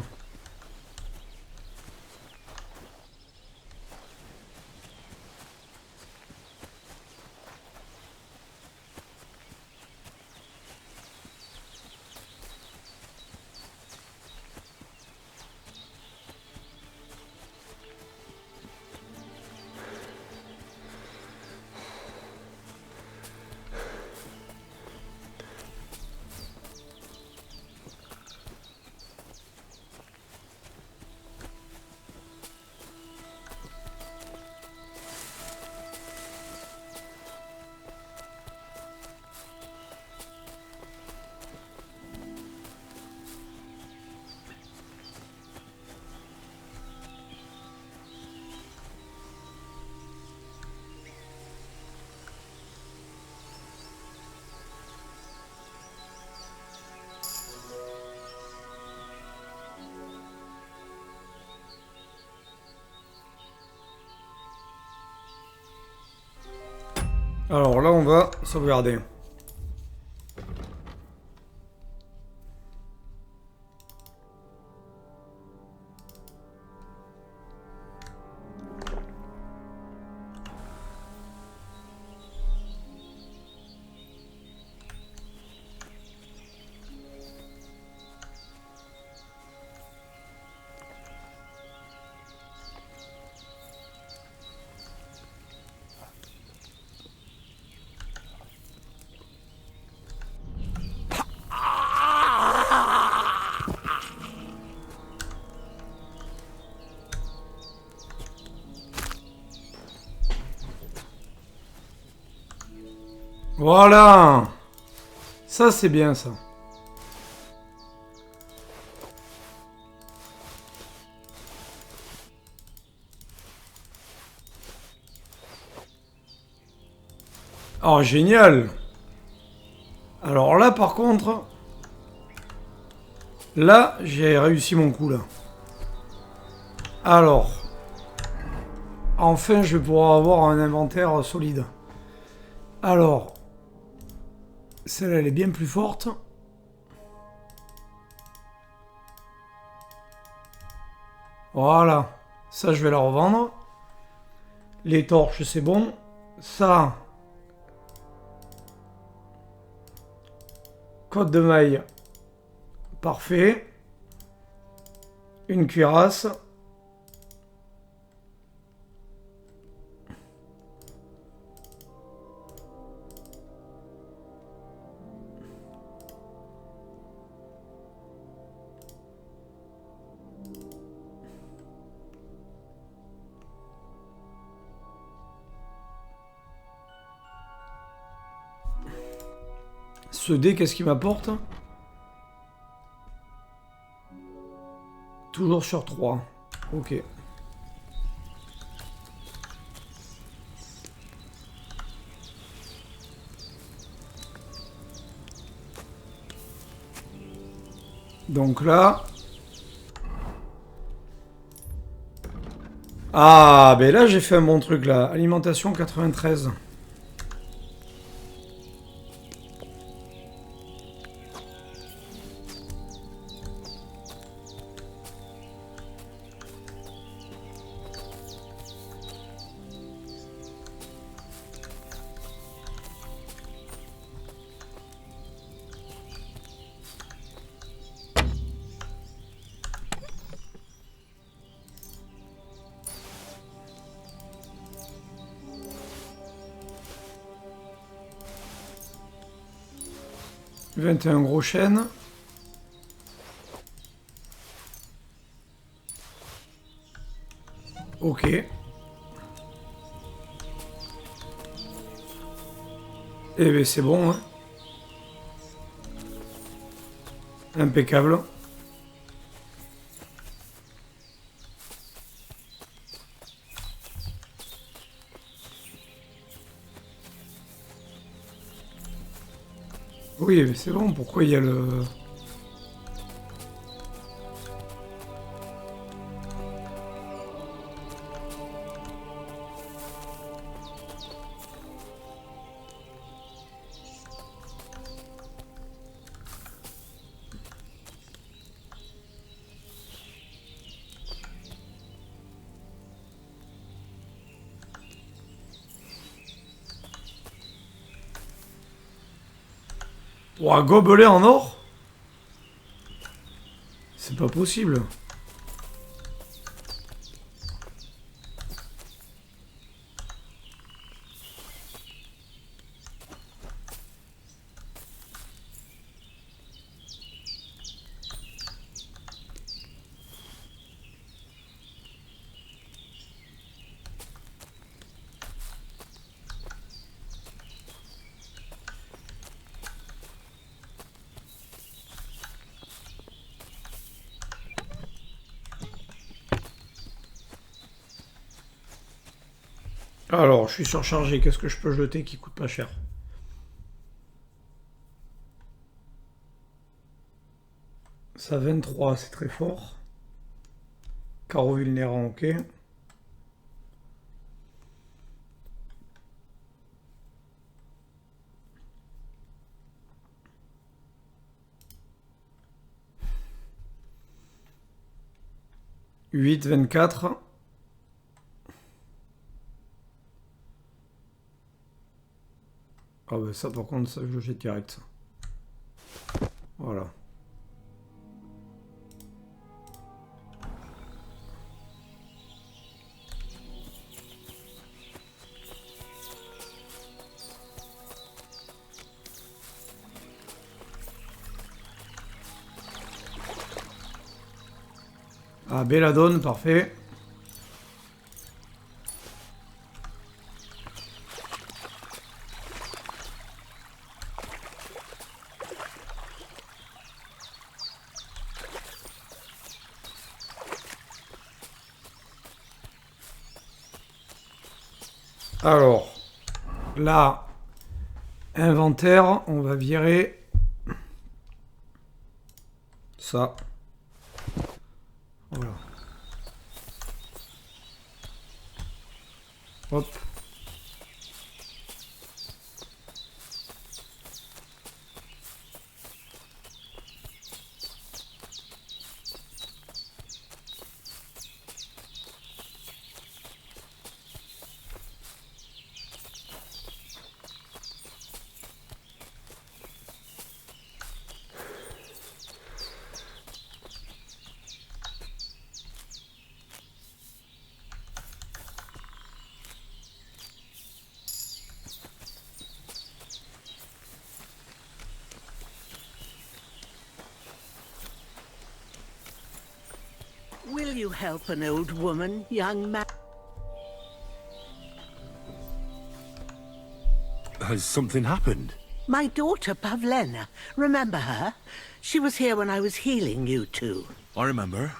Alors là, on va sauvegarder. Voilà. Ça, c'est bien, ça. Oh, génial. Alors là, par contre... Là, j'ai réussi mon coup, là. Alors... Enfin, je vais pouvoir avoir un inventaire solide. Alors... Celle-là, elle est bien plus forte. Voilà. Ça, je vais la revendre. Les torches, c'est bon. Ça... Côte de maille. Parfait. Une cuirasse. Ce dé, qu'est-ce qu'il m'apporte? Toujours sur 3. Ok. Donc là... Ah, ben là, j'ai fait un bon truc, là. Alimentation 93. « 21 gros chênes. » Ok. Eh bien, c'est bon, hein. Impeccable. Oui, mais c'est bon, pourquoi il y a le... Oh, un gobelet en or? C'est pas possible. Alors, je suis surchargé. Qu'est-ce que je peux jeter qui coûte pas cher? Ça 23, c'est très fort. Carreau vulnérant, ok. « 8, 24. Ah bah ça par contre, ça je le jette direct. Voilà. Ah, belladone, parfait. Alors, là, inventaire, on va virer ça. Voilà. Hop. Will you help an old woman, young man? Has something happened? My daughter, Pavlena. Remember her? She was here when I was healing you two. I remember.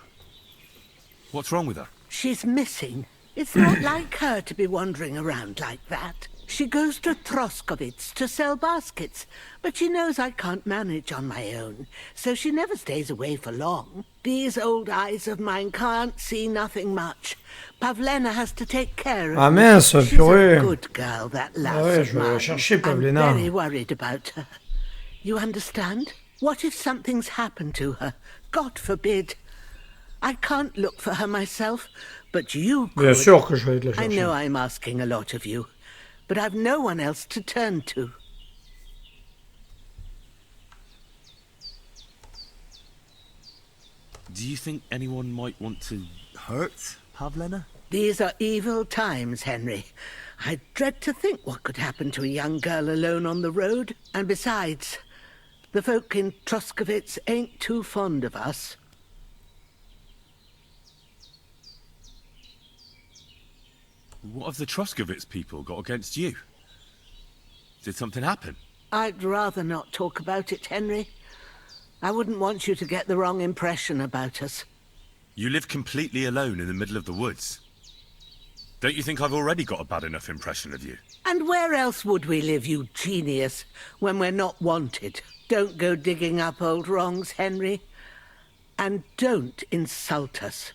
What's wrong with her? She's missing. It's not like her to be wandering around like that. She goes to Troskovitz to sell baskets, but she knows I can't manage on my own, so she never stays away for long. These old eyes of mine can't see nothing much. Pavlena has to take care of Ah her. mince, She's purée. a good girl, that lass Ah ouais, of je vais aller mine. chercher I'm Pavlena. very worried about her. You understand? What if something's happened to her? God forbid. I can't look for her myself, but you could. Bien sûr que je vais aller la I chercher. know I'm asking a lot of you, but I've no one else to turn to. Do you think anyone might want to hurt Pavlena? These are evil times, Henry. I dread to think what could happen to a young girl alone on the road. And besides, the folk in Troskovitz ain't too fond of us. What have the Troskovitz people got against you? Did something happen? I'd rather not talk about it, Henry. I wouldn't want you to get the wrong impression about us. You live completely alone in the middle of the woods. Don't you think I've already got a bad enough impression of you? And where else would we live, you genius, when we're not wanted? Don't go digging up old wrongs, Henry. And don't insult us.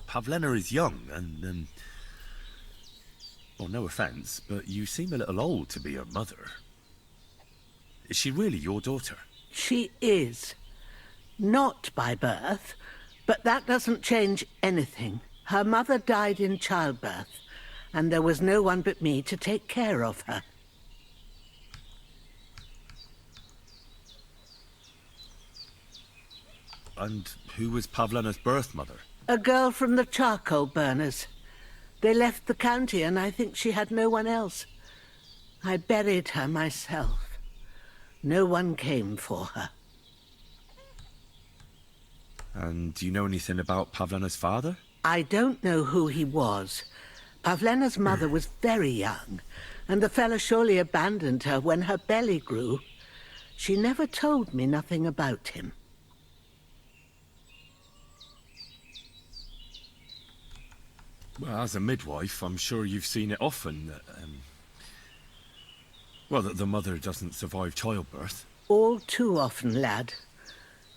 Pavlena is young and, well, no offense, but you seem a little old to be her mother. Is she really your daughter? She is. Not by birth, but that doesn't change anything. Her mother died in childbirth, and there was no one but me to take care of her. And who was Pavlena's birth mother? A girl from the charcoal burners. They left the county, and I think she had no one else. I buried her myself. No one came for her. And do you know anything about Pavlena's father? I don't know who he was. Pavlena's mother was very young, and the fella surely abandoned her when her belly grew. She never told me nothing about him. Well, as a midwife, I'm sure you've seen it often that, well, that the mother doesn't survive childbirth. All too often, lad.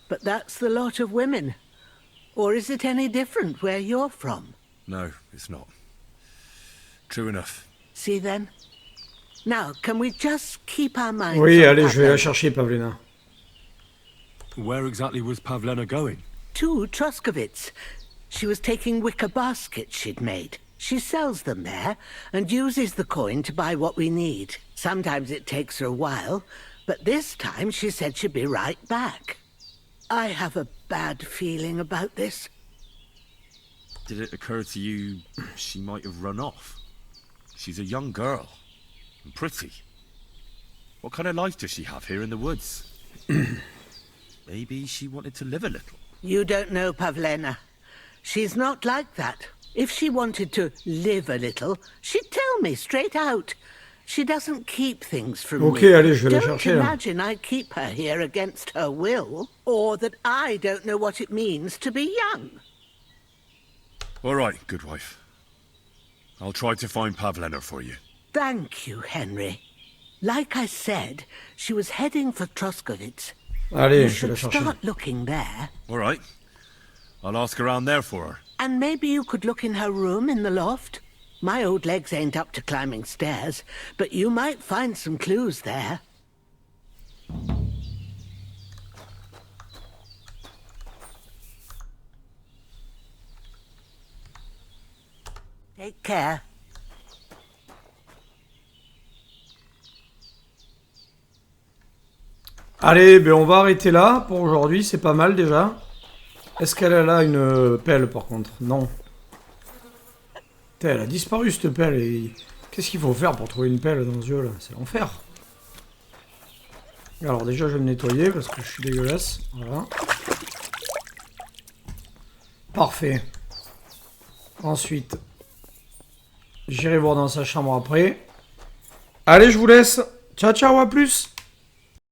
But that's the lot of women. Or is it any different where you're from? No, it's not. True enough. See then? Now, can we just keep our minds Oui, on allez, je vais la Pavlena? chercher, Pavlena. Where exactly was Pavlena going? To Troskovitz. She was taking wicker baskets she'd made. She sells them there, and uses the coin to buy what we need. Sometimes it takes her a while, but this time she said she'd be right back. I have a bad feeling about this. Did it occur to you she might have run off? She's a young girl. And pretty. What kind of life does she have here in the woods? Maybe she wanted to live a little. You don't know Pavlena. She's not like that. If she wanted to live a little, she'd tell me straight out. She doesn't keep things from Ok, me. allez, je vais la Don't chercher. Là. imagine I keep her here against her will, or that I don't know what it means to be young. All right, good wife. I'll try to find Pavlena for you. Thank you, Henry. Like I said, she was heading for Troskovitz. Allez, You je vais la should chercher. start looking there. All right. I'll ask around there for her. And maybe you could look in her room in the loft. My old legs ain't up to climbing stairs, but you might find some clues there. Take care. Allez, ben on va arrêter là pour aujourd'hui, c'est pas mal déjà. Est-ce qu'elle a là une pelle par contre? Non. Putain, elle a disparu cette pelle et... Qu'est-ce qu'il faut faire pour trouver une pelle dans ce jeu là? C'est l'enfer. Alors déjà je vais me nettoyer parce que je suis dégueulasse. Voilà. Parfait. Ensuite, j'irai voir dans sa chambre après. Allez, je vous laisse. Ciao, ciao, à plus.